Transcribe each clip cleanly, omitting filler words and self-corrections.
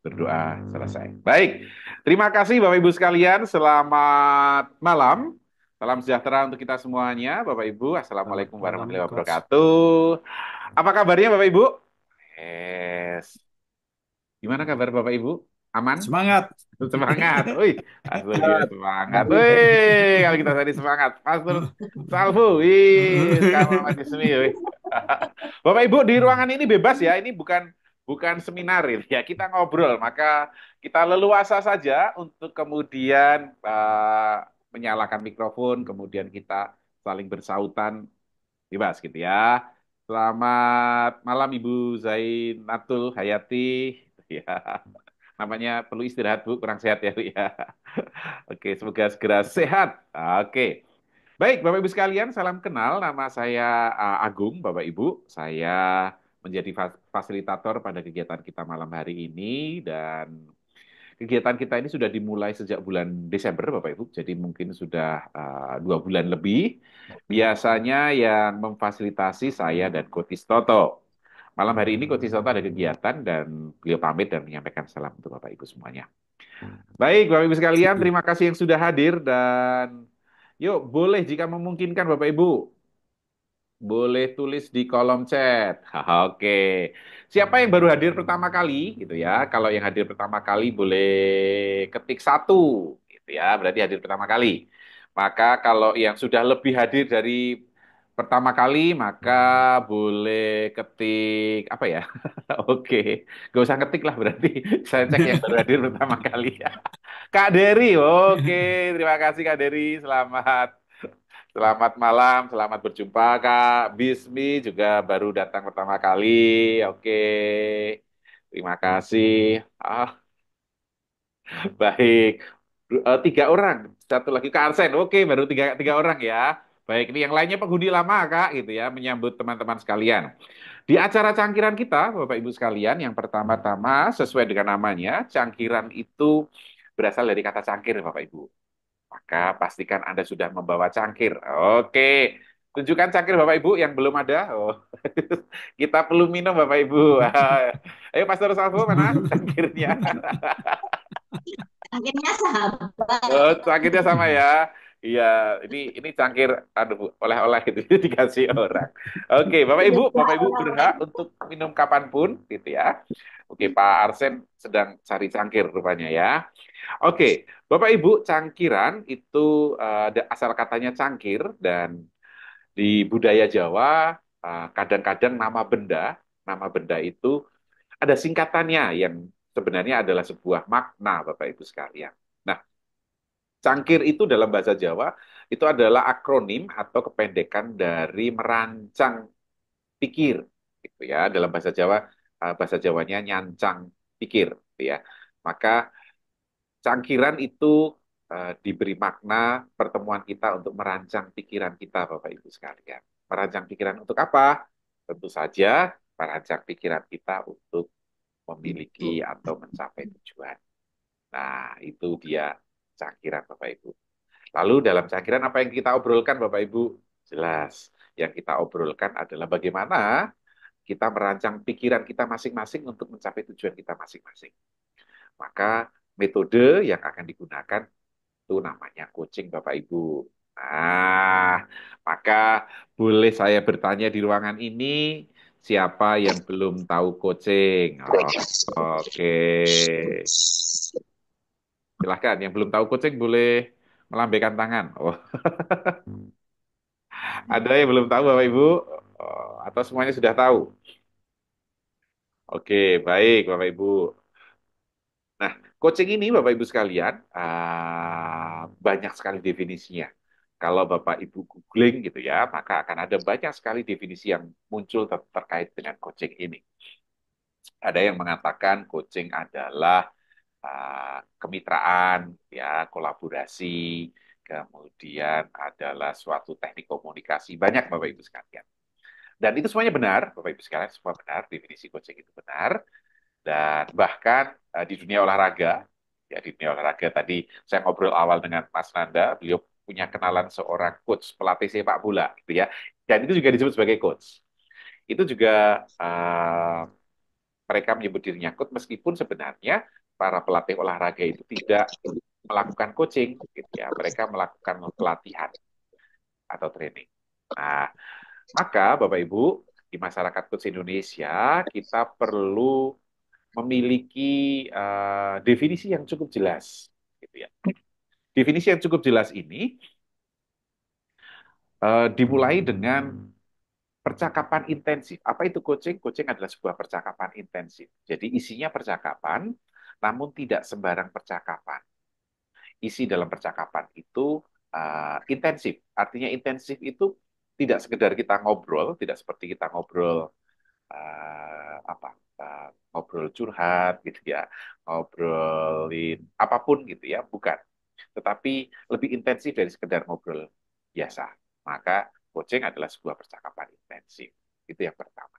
Berdoa selesai. Baik, terima kasih Bapak Ibu sekalian. Selamat malam. Salam sejahtera untuk kita semuanya, Bapak Ibu. Selamat Assalamualaikum malam, warahmatullahi Coach. wabarakatuh. Apa kabarnya Bapak Ibu? Yes. Gimana kabar Bapak Ibu? Aman? Semangat. Semangat. Wih, Pastor ya semangat. Wih, kalau kita tadi semangat. Pastor Salvo, wih, kamu masih semi, wih. Bapak Ibu di ruangan ini bebas ya. Ini bukan bukan seminar ini ya. Kita ngobrol, maka kita leluasa saja untuk kemudian menyalakan mikrofon, kemudian kita saling bersautan bebas gitu ya. Selamat malam Ibu Zainatul Hayati. Ya, namanya perlu istirahat Bu, kurang sehat ya Bu ya. Oke, semoga segera sehat. Oke. Baik, Bapak Ibu sekalian, salam kenal. Nama saya Agung, Bapak Ibu. Saya menjadi fasilitator pada kegiatan kita malam hari ini dan kegiatan kita ini sudah dimulai sejak bulan Desember, Bapak Ibu. Jadi mungkin sudah 2 bulan lebih. Biasanya yang memfasilitasi saya dan Coach Toto. Malam hari ini Coach Toto ada kegiatan dan beliau pamit dan menyampaikan salam untuk Bapak Ibu semuanya. Baik, Bapak Ibu sekalian, terima kasih yang sudah hadir dan yuk boleh jika memungkinkan Bapak Ibu boleh tulis di kolom chat. Oke. Siapa yang baru hadir pertama kali gitu ya? Kalau yang hadir pertama kali boleh ketik satu gitu ya, berarti hadir pertama kali. Maka kalau yang sudah lebih hadir dari pertama kali, maka boleh ketik apa ya? Oke, gak usah ketik lah berarti. Saya cek yang baru hadir pertama kali. Kak Dery, oke, terima kasih Kak Dery, selamat. Selamat malam, selamat berjumpa Kak Bismi juga baru datang pertama kali. Oke, terima kasih. Baik. 3 orang, satu lagi Kak Arsen. Oke, baru tiga orang ya. Baik, ini yang lainnya penghuni lama Kak, gitu ya, menyambut teman-teman sekalian. Di acara cangkiran kita, Bapak Ibu sekalian, yang pertama-tama sesuai dengan namanya, cangkiran itu berasal dari kata cangkir, Bapak Ibu. Maka pastikan Anda sudah membawa cangkir. Oke, tunjukkan cangkir Bapak Ibu yang belum ada. Oh. Kita perlu minum Bapak Ibu. Ayo Pastor Salvo mana cangkirnya? Akhirnya sahabat. Oh, cangkirnya sama ya. Iya, ini cangkir aduh oleh-oleh gitu dikasih orang. Oke, Udah Bapak Ibu oleh-oleh. berhak untuk minum kapanpun gitu ya. Oke, Pak Arsen sedang cari cangkir rupanya ya. Oke, Bapak Ibu, cangkiran itu asal katanya cangkir dan di budaya Jawa kadang-kadang nama benda itu ada singkatannya yang sebenarnya adalah sebuah makna, Bapak Ibu sekalian. Nah, cangkir itu dalam bahasa Jawa itu adalah akronim atau kependekan dari merancang pikir, gitu ya. Dalam bahasa Jawa, bahasa Jawanya nyancang pikir, gitu ya. Maka cangkiran itu diberi makna pertemuan kita untuk merancang pikiran kita, Bapak Ibu sekalian. Merancang pikiran untuk apa? Tentu saja merancang pikiran kita untuk memiliki atau mencapai tujuan. Nah, itu dia cangkiran, Bapak Ibu. Lalu dalam cangkiran apa yang kita obrolkan, Bapak Ibu? Jelas. Yang kita obrolkan adalah bagaimana kita merancang pikiran kita masing-masing untuk mencapai tujuan kita masing-masing. Maka metode yang akan digunakan itu namanya coaching Bapak Ibu. Nah, maka boleh saya bertanya di ruangan ini, siapa yang belum tahu coaching? Oh, oke, silahkan. Yang belum tahu coaching boleh melambaikan tangan. Oh, ada yang belum tahu Bapak Ibu? Oh, atau semuanya sudah tahu? Oke, baik Bapak Ibu. Nah, coaching ini Bapak Ibu sekalian, banyak sekali definisinya. Kalau Bapak Ibu googling gitu ya, maka akan ada banyak sekali definisi yang muncul terkait dengan coaching ini. Ada yang mengatakan coaching adalah kemitraan, ya, kolaborasi, kemudian adalah suatu teknik komunikasi. Banyak Bapak Ibu sekalian. Dan itu semuanya benar, Bapak Ibu sekalian, semua benar, definisi coaching itu benar. Dan bahkan di dunia olahraga, ya di dunia olahraga tadi saya ngobrol awal dengan Mas Nanda, beliau punya kenalan seorang coach pelatih sepak bola, gitu ya. Dan itu juga disebut sebagai coach. Itu juga mereka menyebut dirinya coach meskipun sebenarnya para pelatih olahraga itu tidak melakukan coaching, gitu ya. Mereka melakukan pelatihan atau training. Nah, maka Bapak Ibu di masyarakat coach Indonesia kita perlu memiliki definisi yang cukup jelas, gitu ya. Definisi yang cukup jelas ini dimulai dengan percakapan intensif. Apa itu coaching? Coaching adalah sebuah percakapan intensif. Jadi isinya percakapan, namun tidak sembarang percakapan. Isi dalam percakapan itu intensif. Artinya intensif itu tidak sekedar kita ngobrol, tidak seperti kita ngobrol ngobrol curhat gitu ya, ngobrolin apapun gitu ya, bukan. Tetapi lebih intensif dari sekedar ngobrol biasa. Maka coaching adalah sebuah percakapan intensif. Itu yang pertama.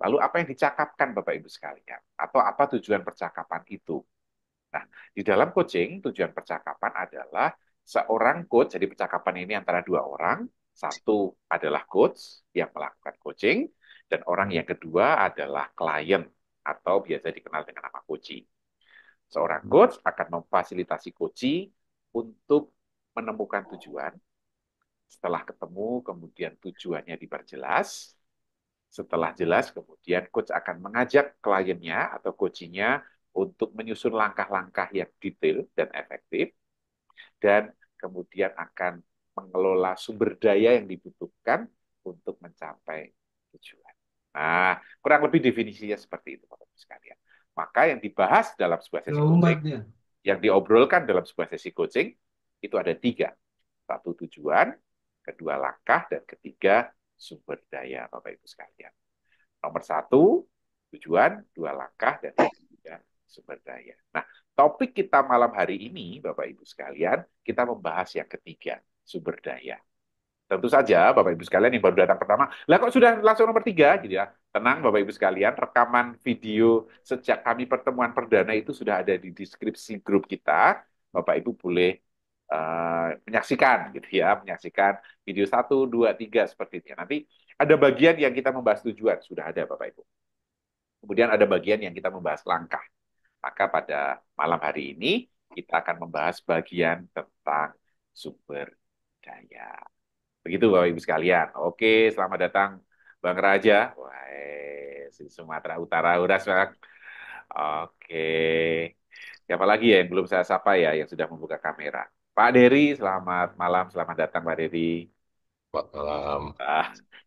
Lalu apa yang dicakapkan Bapak Ibu sekalian? Atau apa tujuan percakapan itu? Nah, di dalam coaching, tujuan percakapan adalah seorang coach, jadi percakapan ini antara dua orang, satu adalah coach yang melakukan coaching, dan orang yang kedua adalah klien, atau biasa dikenal dengan nama coachee. Seorang coach akan memfasilitasi coachee untuk menemukan tujuan, setelah ketemu, kemudian tujuannya diperjelas, setelah jelas, kemudian coach akan mengajak kliennya atau coachingnya untuk menyusun langkah-langkah yang detail dan efektif, dan kemudian akan mengelola sumber daya yang dibutuhkan untuk mencapai tujuan. Nah, kurang lebih definisinya seperti itu, Bapak-Ibu sekalian. Maka yang dibahas dalam sebuah sesi coaching, Umatnya. yang diobrolkan dalam sebuah sesi coaching, itu ada tiga. Satu tujuan, kedua langkah, dan ketiga sumber daya, Bapak-Ibu sekalian. Nomor satu, tujuan, dua langkah, dan ketiga sumber daya. Nah, topik kita malam hari ini, Bapak Ibu sekalian, kita membahas yang ketiga, sumber daya. Tentu saja, Bapak Ibu sekalian yang baru datang pertama, lah kok sudah langsung nomor tiga, gitu ya. Tenang, Bapak Ibu sekalian, rekaman video sejak kami pertemuan perdana itu sudah ada di deskripsi grup kita. Bapak Ibu boleh menyaksikan, gitu ya, menyaksikan video satu, dua, tiga seperti ini. Nanti ada bagian yang kita membahas tujuan, sudah ada Bapak Ibu. Kemudian ada bagian yang kita membahas langkah. Maka pada malam hari ini kita akan membahas bagian tentang sumber daya. Begitu Bapak Ibu sekalian. Oke, selamat datang Bang Raja. Wah, si Sumatera Utara udah Bang. Oke. Siapa lagi ya yang belum saya sapa ya yang sudah membuka kamera? Pak Dery, selamat malam, selamat datang Pak Dery. Selamat malam.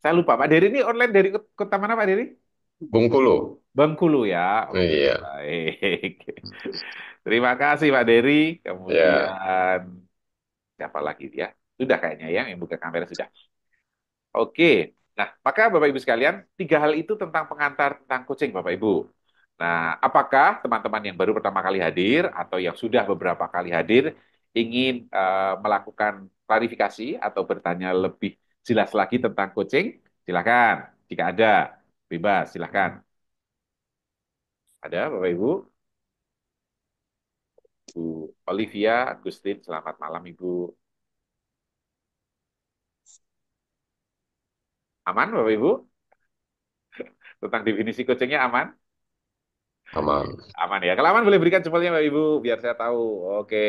Saya lupa, Pak Dery ini online dari kota mana Pak Dery? Bengkulu. Bengkulu ya. Oke, Iya, baik. Terima kasih Pak Dery. ya. Kemudian siapa lagi dia? Sudah kayaknya ya yang buka kamera sudah. Oke. Nah, maka Bapak Ibu sekalian, tiga hal itu tentang pengantar tentang coaching Bapak Ibu. Nah, apakah teman-teman yang baru pertama kali hadir atau yang sudah beberapa kali hadir ingin melakukan klarifikasi atau bertanya lebih jelas lagi tentang coaching? Silakan. Jika ada, bebas, silakan. Ada Bapak Ibu? Bu Olivia, Agustin, selamat malam Ibu. Aman Bapak Ibu? Tentang definisi coachingnya aman? Aman. Aman ya. Kalau aman boleh berikan jempolnya Bapak Ibu, biar saya tahu. Oke,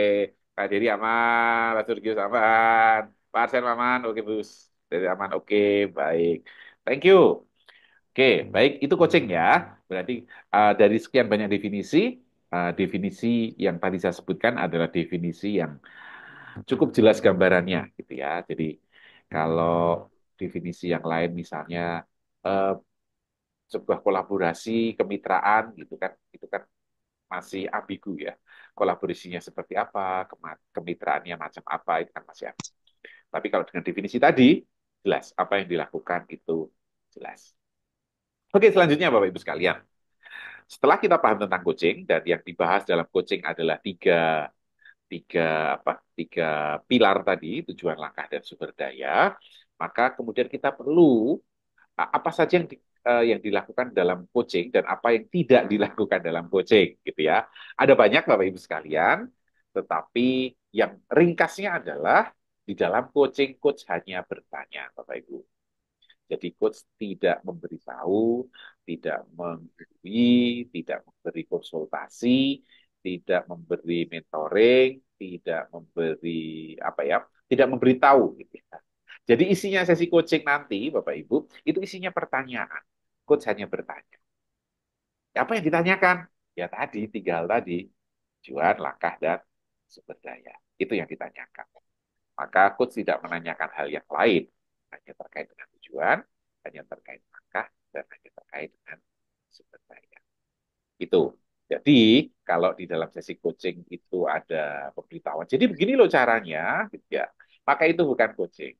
Kak Diri aman, Pak Surgius aman, Pak Arsen aman, oke Bus. Dari aman, oke, baik. Thank you. Oke, baik. Itu coaching ya. Berarti dari sekian banyak definisi, definisi yang tadi saya sebutkan adalah definisi yang cukup jelas gambarannya, gitu ya. Jadi kalau definisi yang lain misalnya eh, sebuah kolaborasi, kemitraan, gitu kan, itu kan masih ambigu ya. Kolaborasinya seperti apa, kemitraannya macam apa, itu kan masih ambigu. Tapi kalau dengan definisi tadi, jelas apa yang dilakukan itu jelas. Oke, selanjutnya Bapak Ibu sekalian. Setelah kita paham tentang coaching dan yang dibahas dalam coaching adalah tiga pilar tadi, tujuan langkah dan sumber daya, maka kemudian kita perlu apa saja yang dilakukan dalam coaching dan apa yang tidak dilakukan dalam coaching gitu ya. Ada banyak Bapak Ibu sekalian, tetapi yang ringkasnya adalah di dalam coaching coach hanya bertanya Bapak Ibu. Jadi coach tidak memberitahu, tidak menggurui, tidak memberi konsultasi, tidak memberi mentoring, tidak memberi apa ya, tidak memberitahu gitu ya. Jadi isinya sesi coaching nanti, Bapak Ibu, itu isinya pertanyaan. Coach hanya bertanya. Apa yang ditanyakan? Ya tadi, tiga hal tadi. Tujuan, langkah, dan sumber daya. Itu yang ditanyakan. Maka coach tidak menanyakan hal yang lain. Hanya terkait dengan tujuan, hanya terkait langkah, dan hanya terkait dengan sumber daya. Itu. Jadi, kalau di dalam sesi coaching itu ada pemberitahuan. Jadi begini loh caranya, gitu ya. Maka itu bukan coaching.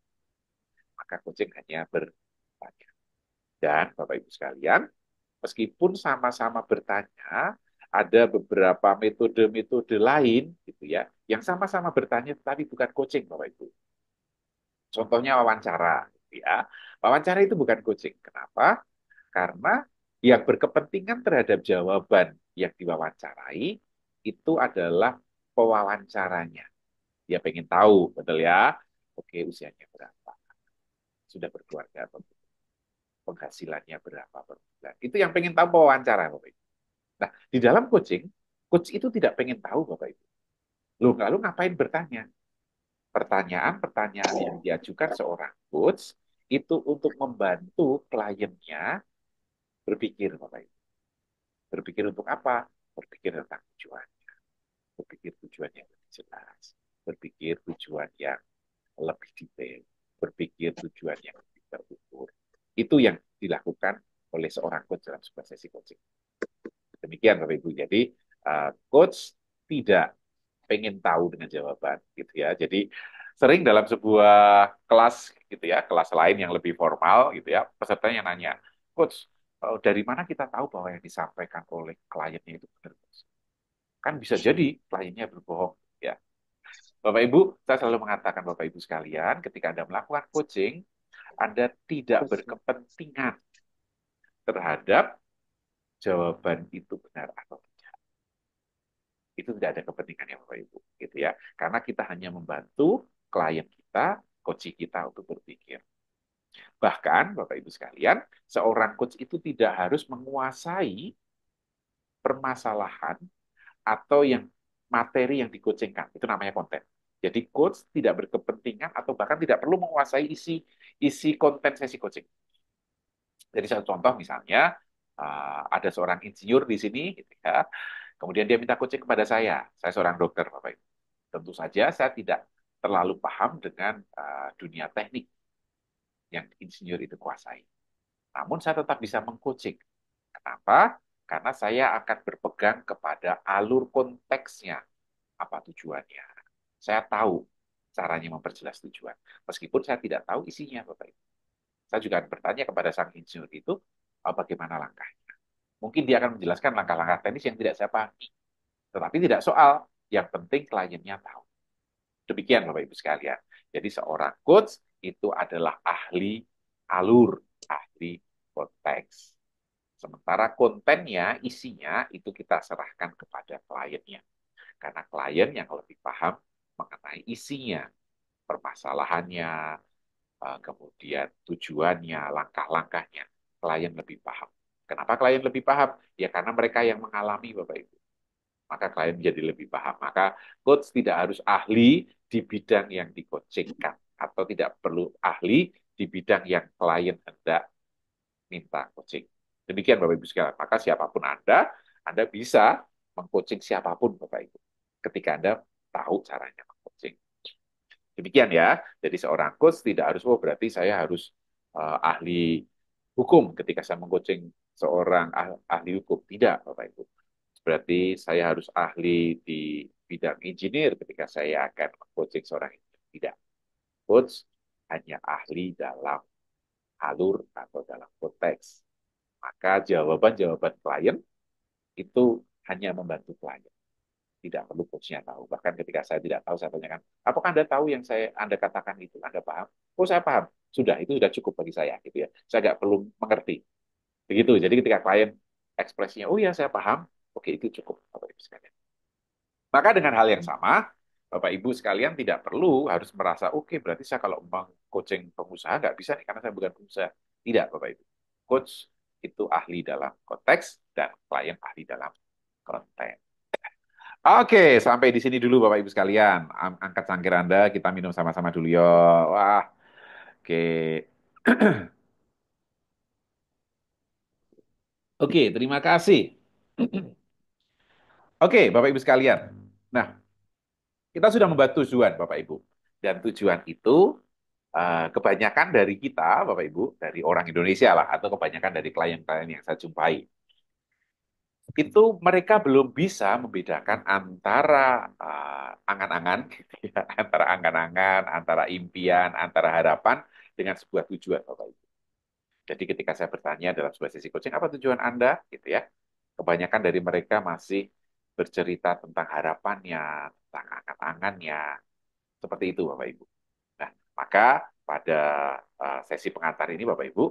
Maka coaching hanya bertanya. Dan Bapak Ibu sekalian, meskipun sama-sama bertanya, ada beberapa metode-metode lain gitu ya, yang sama-sama bertanya tapi bukan coaching Bapak Ibu. Contohnya wawancara gitu ya. Wawancara itu bukan coaching. Kenapa? Karena yang berkepentingan terhadap jawaban yang diwawancarai itu adalah pewawancaranya. Dia pengen tahu, betul ya? Oke, usianya berapa? Sudah berkeluarga atau belum? Penghasilannya berapa per bulan? Itu yang pengen tahu pewawancara, Bapak Ibu. Nah, di dalam coaching, coach itu tidak pengen tahu, Bapak Ibu. Loh, lalu ngapain bertanya? Pertanyaan-pertanyaan yang diajukan seorang coach itu untuk membantu kliennya berpikir, Bapak Ibu. Berpikir untuk apa? Berpikir tentang tujuan. Berpikir tujuan yang lebih jelas. Berpikir tujuan yang lebih detail. Berpikir tujuan yang lebih terukur. Itu yang dilakukan oleh seorang coach dalam sebuah sesi coaching. Demikian Bapak Ibu. Jadi coach tidak pengen tahu dengan jawaban gitu ya. Jadi sering dalam sebuah kelas gitu ya, kelas lain yang lebih formal gitu ya, pesertanya nanya, "Coach, dari mana kita tahu bahwa yang disampaikan oleh kliennya itu benar?" Kan bisa jadi kliennya berbohong ya. Bapak Ibu, saya selalu mengatakan Bapak Ibu sekalian, ketika Anda melakukan coaching, Anda tidak berkepentingan terhadap jawaban itu benar atau tidak. Itu tidak ada kepentingannya Bapak Ibu, gitu ya. Karena kita hanya membantu klien kita, coach kita untuk berpikir. Bahkan Bapak Ibu sekalian, seorang coach itu tidak harus menguasai permasalahan atau yang materi yang dikoachingkan. Itu namanya konten. Jadi coach tidak berkepentingan atau bahkan tidak perlu menguasai isi isi konten sesi coaching. Jadi satu contoh misalnya ada seorang insinyur di sini, gitu ya. Kemudian dia minta coaching kepada saya. Saya seorang dokter, Bapak Ibu. Tentu saja saya tidak terlalu paham dengan dunia teknik yang insinyur itu kuasai. Namun saya tetap bisa mengcoaching. Kenapa? Karena saya akan berpegang kepada alur konteksnya. Apa tujuannya? Saya tahu caranya memperjelas tujuan. Meskipun saya tidak tahu isinya, Bapak Ibu. Saya juga akan bertanya kepada sang insinyur itu, bagaimana langkahnya. Mungkin dia akan menjelaskan langkah-langkah teknis yang tidak saya pahami. Tetapi tidak soal. Yang penting kliennya tahu. Demikian Bapak Ibu sekalian. Jadi seorang coach itu adalah ahli alur, ahli konteks. Sementara kontennya, isinya itu kita serahkan kepada kliennya. Karena klien yang lebih paham mengenai isinya, permasalahannya, kemudian tujuannya, langkah-langkahnya. Klien lebih paham. Kenapa klien lebih paham? Ya karena mereka yang mengalami Bapak Ibu. Maka klien menjadi lebih paham. Maka coach tidak harus ahli di bidang yang di-coachingkan atau tidak perlu ahli di bidang yang klien hendak minta coaching. Demikian Bapak Ibu sekalian. Maka siapapun Anda bisa mengcoaching siapapun Bapak Ibu. Ketika Anda tahu caranya mengcoaching. Demikian ya. Jadi seorang coach tidak harus, oh berarti saya harus ahli hukum ketika saya mengcoaching seorang ahli hukum. Tidak Bapak Ibu. Berarti saya harus ahli di bidang engineer ketika saya akan coaching seorang engineer. Tidak. Coach hanya ahli dalam alur atau dalam konteks. Maka jawaban-jawaban klien itu hanya membantu klien. Tidak perlu coachnya tahu. Bahkan ketika saya tidak tahu, saya tanyakan, apakah Anda tahu yang Anda katakan itu? Anda paham? Oh, saya paham. Sudah, itu sudah cukup bagi saya. Gitu ya. Saya nggak perlu mengerti. Begitu. Jadi ketika klien ekspresinya, oh ya saya paham, oke itu cukup. Bapak Ibu sekalian. Maka dengan hal yang sama, Bapak Ibu sekalian tidak perlu harus merasa, oke berarti saya kalau memang coaching pengusaha nggak bisa nih karena saya bukan pengusaha. Tidak, Bapak Ibu. Coach itu ahli dalam konteks dan klien ahli dalam konten. Oke, sampai di sini dulu Bapak Ibu sekalian. Angkat cangkir Anda, kita minum sama-sama dulu yo. Wah, oke. Oke, terima kasih. Oke, Bapak Ibu sekalian. Nah, kita sudah membahas tujuan Bapak Ibu. Dan tujuan itu kebanyakan dari kita, Bapak Ibu, dari orang Indonesia lah, atau kebanyakan dari klien-klien yang saya jumpai, itu mereka belum bisa membedakan antara angan-angan, gitu ya, antara angan-angan, antara impian, antara harapan dengan sebuah tujuan, Bapak Ibu. Jadi ketika saya bertanya dalam sebuah sesi coaching, apa tujuan Anda, gitu ya, kebanyakan dari mereka masih bercerita tentang harapannya, tentang angan-angannya, seperti itu, Bapak Ibu. Nah, maka pada sesi pengantar ini, Bapak Ibu,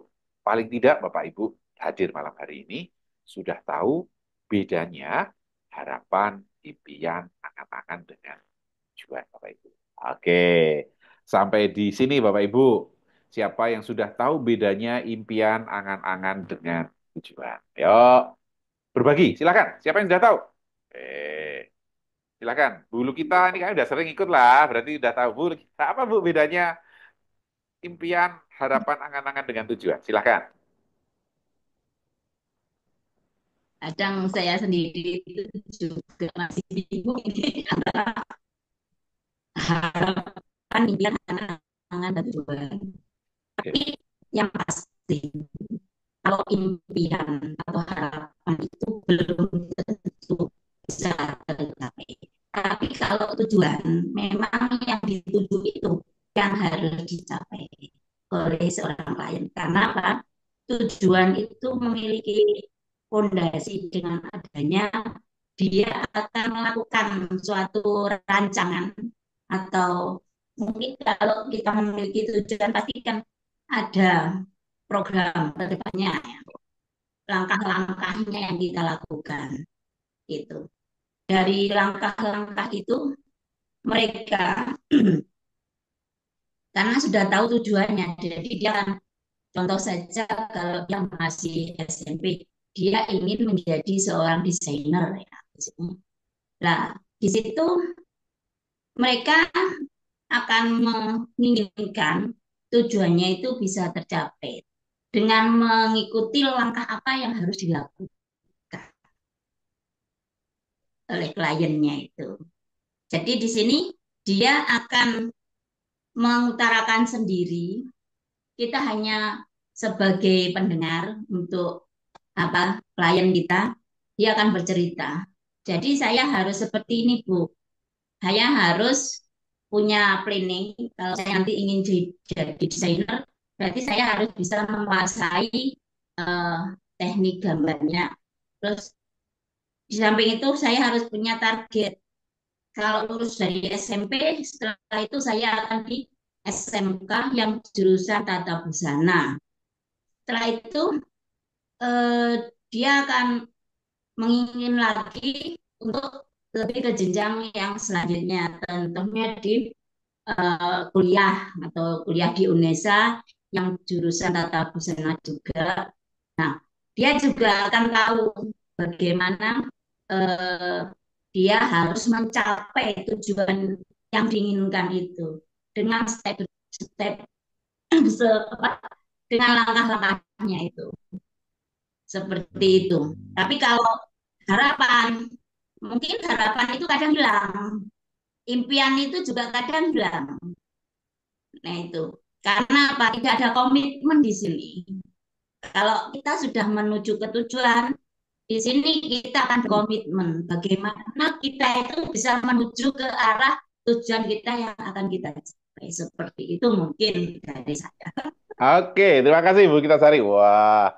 paling tidak Bapak Ibu hadir malam hari ini sudah tahu bedanya harapan, impian, angan-angan dengan tujuan, Bapak Ibu. Oke, sampai di sini Bapak Ibu. Siapa yang sudah tahu bedanya impian, angan-angan dengan tujuan? Yuk, berbagi. Silakan. Siapa yang sudah tahu? Silakan. Bulu kita ini kan udah sering ikut lah, berarti udah tahu bulu kita apa Bu bedanya impian, harapan, angan-angan dengan tujuan. Silakan. Kadang saya sendiri itu juga masih bingung ini antara harapan, impian, angan, dan tujuan. Oke. Tapi yang pasti, kalau impian atau harapan itu belum tentu bisa tercapai. Tapi kalau tujuan, memang yang dituju itu yang harus dicapai oleh seorang klien. Karena apa? Tujuan itu memiliki fondasi dengan adanya dia akan melakukan suatu rancangan atau mungkin kalau kita memiliki tujuan pasti kan ada program ke depannya ya, langkah-langkahnya yang kita lakukan gitu. Dari langkah-langkah itu mereka karena sudah tahu tujuannya, jadi dia kan contoh saja kalau yang masih SMP dia ingin menjadi seorang desainer ya. Nah, di situ mereka akan menginginkan tujuannya itu bisa tercapai dengan mengikuti langkah apa yang harus dilakukan oleh kliennya itu. Jadi di sini dia akan mengutarakan sendiri, kita hanya sebagai pendengar untuk apa klien kita, dia akan bercerita. Jadi saya harus seperti ini Bu, saya harus punya planning. Kalau saya nanti ingin jadi desainer, berarti saya harus bisa menguasai uh, teknik gambarnya. Terus di samping itu saya harus punya target. Kalau lulus dari SMP, setelah itu saya akan di SMK yang jurusan tata busana. Setelah itu eh, dia akan mengingin lagi untuk lebih ke jenjang yang selanjutnya. Tentunya di kuliah atau kuliah di UNESA yang jurusan tata busana juga. Nah, dia juga akan tahu bagaimana eh, dia harus mencapai tujuan yang diinginkan itu dengan step dengan langkah-langkahnya itu seperti itu. Tapi kalau harapan, mungkin harapan itu kadang hilang, impian itu juga kadang hilang. Nah itu karena apa? Tidak ada komitmen di sini. Kalau kita sudah menuju ke tujuan, di sini kita akan komitmen bagaimana kita itu bisa menuju ke arah tujuan kita yang akan kita capai. Seperti itu mungkin dari saya. Oke, terima kasih Bu Kitasari. Wah,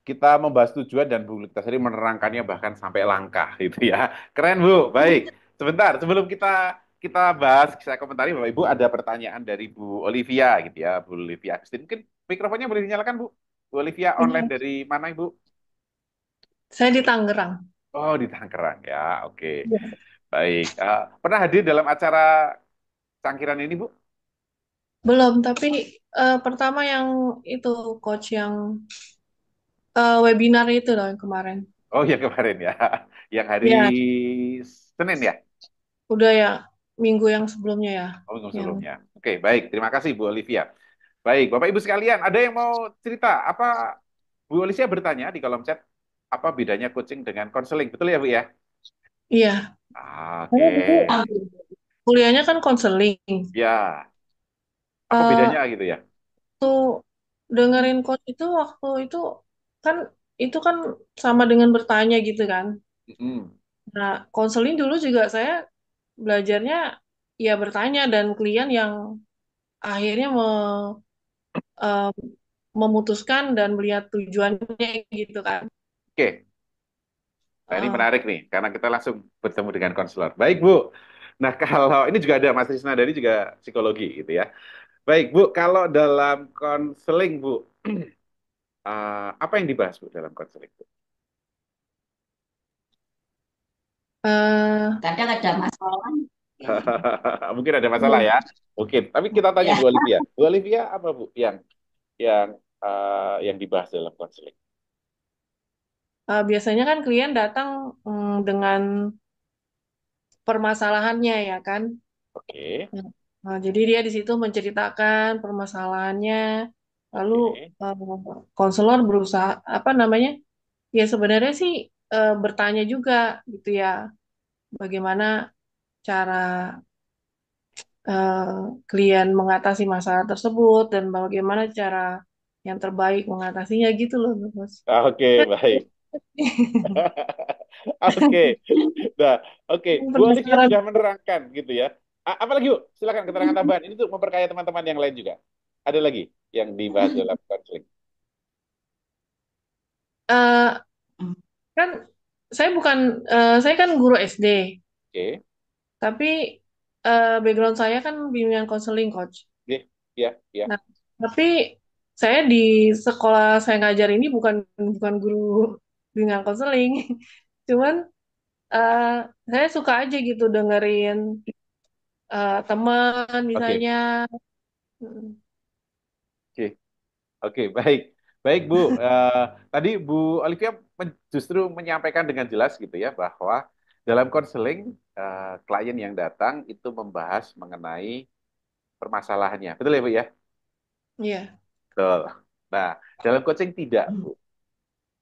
kita membahas tujuan dan Bu Kitasari menerangkannya bahkan sampai langkah itu ya. Keren Bu. Baik. Sebentar, sebelum kita kita bahas, saya komentari Bapak Ibu ada pertanyaan dari Bu Olivia gitu ya, Bu Olivia Agustin. Mungkin mikrofonnya boleh dinyalakan Bu. Bu Olivia online Iya, dari mana Ibu? saya di Tangerang. Oh, di Tangerang ya. Oke. Iya. Baik. Pernah hadir dalam acara cangkiran ini Bu? Belum, tapi pertama yang itu coach yang webinar itu loh yang kemarin. Oh ya kemarin ya, yang hari Ya, Senin ya, udah ya minggu yang sebelumnya ya. oh minggu Yang sebelumnya. Oke, baik. Terima kasih Bu Olivia. Baik, Bapak Ibu sekalian, ada yang mau cerita? Apa Bu Olivia bertanya di kolom chat, apa bedanya coaching dengan konseling? Betul ya Bu ya? iya, karena dulu Oke, kuliahnya kan konseling. ya. Apa bedanya Eh gitu ya? tuh dengerin coach itu waktu kan itu kan sama dengan bertanya gitu kan. Mm-mm. Nah, konseling dulu juga saya belajarnya ya bertanya dan klien yang akhirnya eh, memutuskan dan melihat tujuannya gitu kan. Oke, nah ini Eh, menarik nih, karena kita langsung bertemu dengan konselor. Baik Bu, nah kalau ini juga ada Mas Risna dari juga psikologi gitu ya. Baik Bu, kalau dalam konseling Bu, apa yang dibahas Bu dalam konseling Bu? eh, Kadang ada masalah. Mungkin ada masalah belum. ya, mungkin. Tapi kita tanya Ya, Bu Olivia. Bu Olivia apa Bu yang dibahas dalam konseling? Biasanya kan klien datang dengan permasalahannya ya kan. Oke, Nah, jadi dia di situ menceritakan permasalahannya, lalu oke, eh, konselor berusaha apa namanya? Ya sebenarnya sih bertanya juga gitu ya, bagaimana cara eh, klien mengatasi masalah tersebut dan bagaimana cara yang terbaik mengatasinya gitu loh, Mas. oke, baik. Oke, nah, oke. Bu Olivia Penasaran. sudah menerangkan gitu ya. Apalagi Bu, silakan keterangan tambahan. Ini tuh memperkaya teman-teman yang lain juga. Ada lagi yang dibahas dalam konseling. Eh, kan saya kan guru SD, Oke, tapi background saya kan bimbingan konseling coach. oke, ya, ya, Nah, tapi saya di sekolah saya ngajar ini bukan bukan guru bimbingan konseling. Cuman eh, saya suka aja gitu dengerin teman oke, misalnya. Mm, oke, oke, baik, baik Bu. Tadi Bu Olivia justru menyampaikan dengan jelas gitu ya bahwa dalam konseling klien yang datang itu membahas mengenai permasalahannya. Betul ya Bu ya? Iya, Betul. Nah, dalam coaching tidak Bu.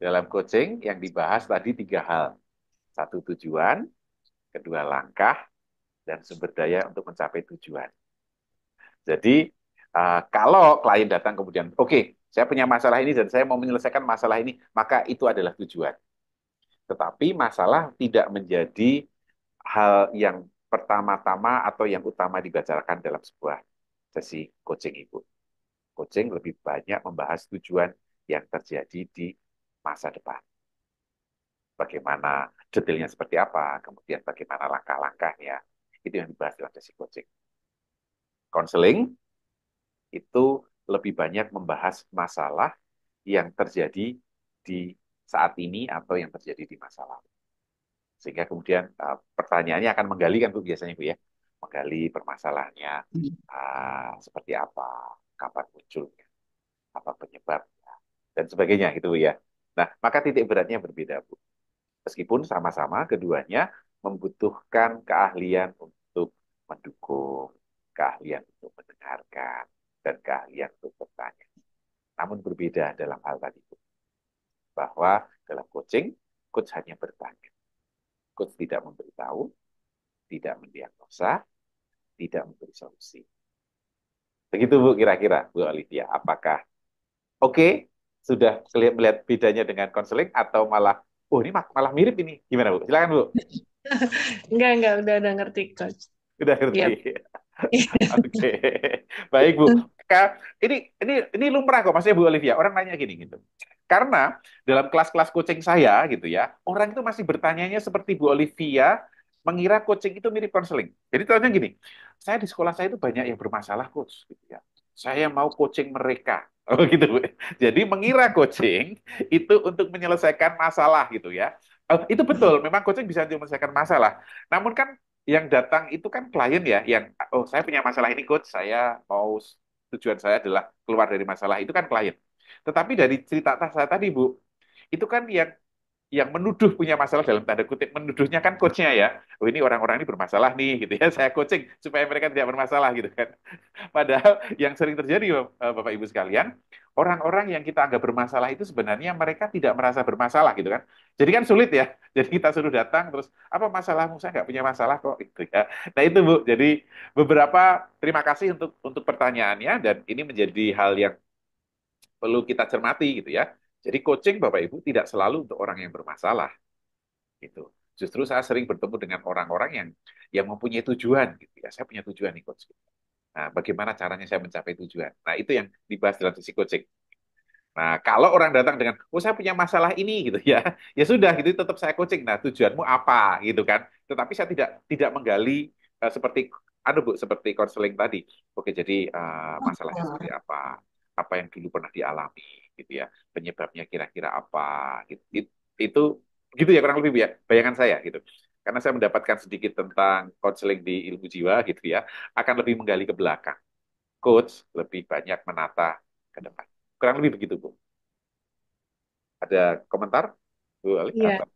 Dalam coaching yang dibahas tadi tiga hal. Satu tujuan, kedua langkah, dan sumber daya untuk mencapai tujuan. Jadi kalau klien datang kemudian, oke, saya punya masalah ini dan saya mau menyelesaikan masalah ini, maka itu adalah tujuan. Tetapi masalah tidak menjadi hal yang pertama-tama atau yang utama dibicarakan dalam sebuah sesi coaching itu. Coaching lebih banyak membahas tujuan yang terjadi di masa depan. Bagaimana detailnya seperti apa, kemudian bagaimana langkah-langkahnya. Itu yang dibahas dalam sesi coaching. Konseling itu lebih banyak membahas masalah yang terjadi di saat ini atau yang terjadi di masa lalu. Sehingga kemudian pertanyaannya akan menggali kan Bu biasanya Bu ya. Menggali permasalahannya seperti apa, kapan munculnya, apa penyebabnya, dan sebagainya gitu Bu ya. Nah, maka titik beratnya berbeda Bu. Meskipun sama-sama keduanya membutuhkan keahlian untuk mendukung, keahlian untuk mendengarkan, dan keahlian untuk bertanya. Namun berbeda dalam hal tadi, bahwa dalam coaching, coach hanya bertanya. Coach tidak memberitahu, tidak mendiagnosa, tidak memberi solusi. Begitu Bu kira-kira, Bu Olivia. Apakah oke, sudah melihat bedanya dengan konseling atau malah, oh ini malah mirip ini. Gimana Bu? Silakan Bu. enggak, udah ngerti coach. Sudah Iya. ngerti. Oke, baik Bu. Ini lumrah kok, maksudnya Bu Olivia. Orang nanya gini gitu. Karena dalam kelas-kelas coaching saya gitu ya, orang itu masih bertanyanya seperti Bu Olivia, mengira coaching itu mirip konseling. Jadi tanya gini, saya di sekolah saya itu banyak yang bermasalah coach, gitu ya. Saya mau coaching mereka. Oh gitu Bu. Jadi mengira coaching itu untuk menyelesaikan masalah gitu ya. Itu betul, memang coaching bisa untuk menyelesaikan masalah. Namun kan yang datang itu kan klien ya, yang oh saya punya masalah ini coach, saya mau tujuan saya adalah keluar dari masalah itu kan klien. Tetapi dari cerita saya tadi, Bu, itu kan yang menuduh punya masalah dalam tanda kutip menuduhnya kan coachnya ya. Oh ini orang-orang ini bermasalah nih gitu ya. Saya coaching supaya mereka tidak bermasalah gitu kan. Padahal yang sering terjadi Bapak Ibu sekalian, orang-orang yang kita anggap bermasalah itu sebenarnya mereka tidak merasa bermasalah gitu kan. Jadi kan sulit ya. Jadi kita suruh datang terus apa masalahmu? Saya nggak punya masalah kok itu ya. Nah itu Bu. Jadi beberapa terima kasih untuk pertanyaannya dan ini menjadi hal yang perlu kita cermati gitu ya. Jadi coaching Bapak Ibu tidak selalu untuk orang yang bermasalah gitu. Justru saya sering bertemu dengan orang-orang yang mempunyai tujuan gitu ya. Saya punya tujuan nih coach. Nah, bagaimana caranya saya mencapai tujuan? Nah, itu yang dibahas dalam sisi coaching. Nah, kalau orang datang dengan, oh saya punya masalah ini gitu ya, ya sudah gitu tetap saya coaching. Nah, tujuanmu apa gitu kan? Tetapi saya tidak menggali seperti Bu, seperti konseling tadi. Oke, jadi masalahnya seperti apa? Apa yang dulu pernah dialami gitu ya? Penyebabnya kira-kira apa gitu. Itu gitu ya kurang lebih ya bayangan saya gitu. Karena saya mendapatkan sedikit tentang konseling di ilmu jiwa gitu ya, akan lebih menggali ke belakang. Coach lebih banyak menata ke depan. Kurang lebih begitu, Bu. Ada komentar, Bu Ali? Iya, Atau?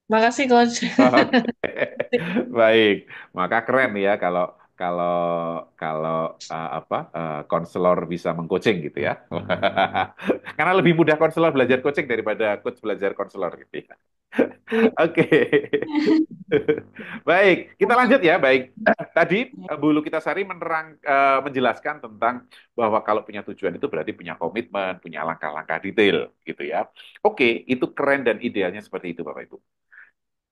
makasih Coach. Oke, baik. Maka keren ya kalau kalau kalau konselor bisa mengcoaching gitu ya. Karena lebih mudah konselor belajar coaching daripada coach belajar konselor gitu ya. Iya. Oke. Baik, kita lanjut ya. Baik, tadi Bu Lukitasari menjelaskan tentang bahwa kalau punya tujuan itu berarti punya komitmen, punya langkah-langkah detail, gitu ya. Oke, itu keren dan idealnya seperti itu, Bapak Ibu.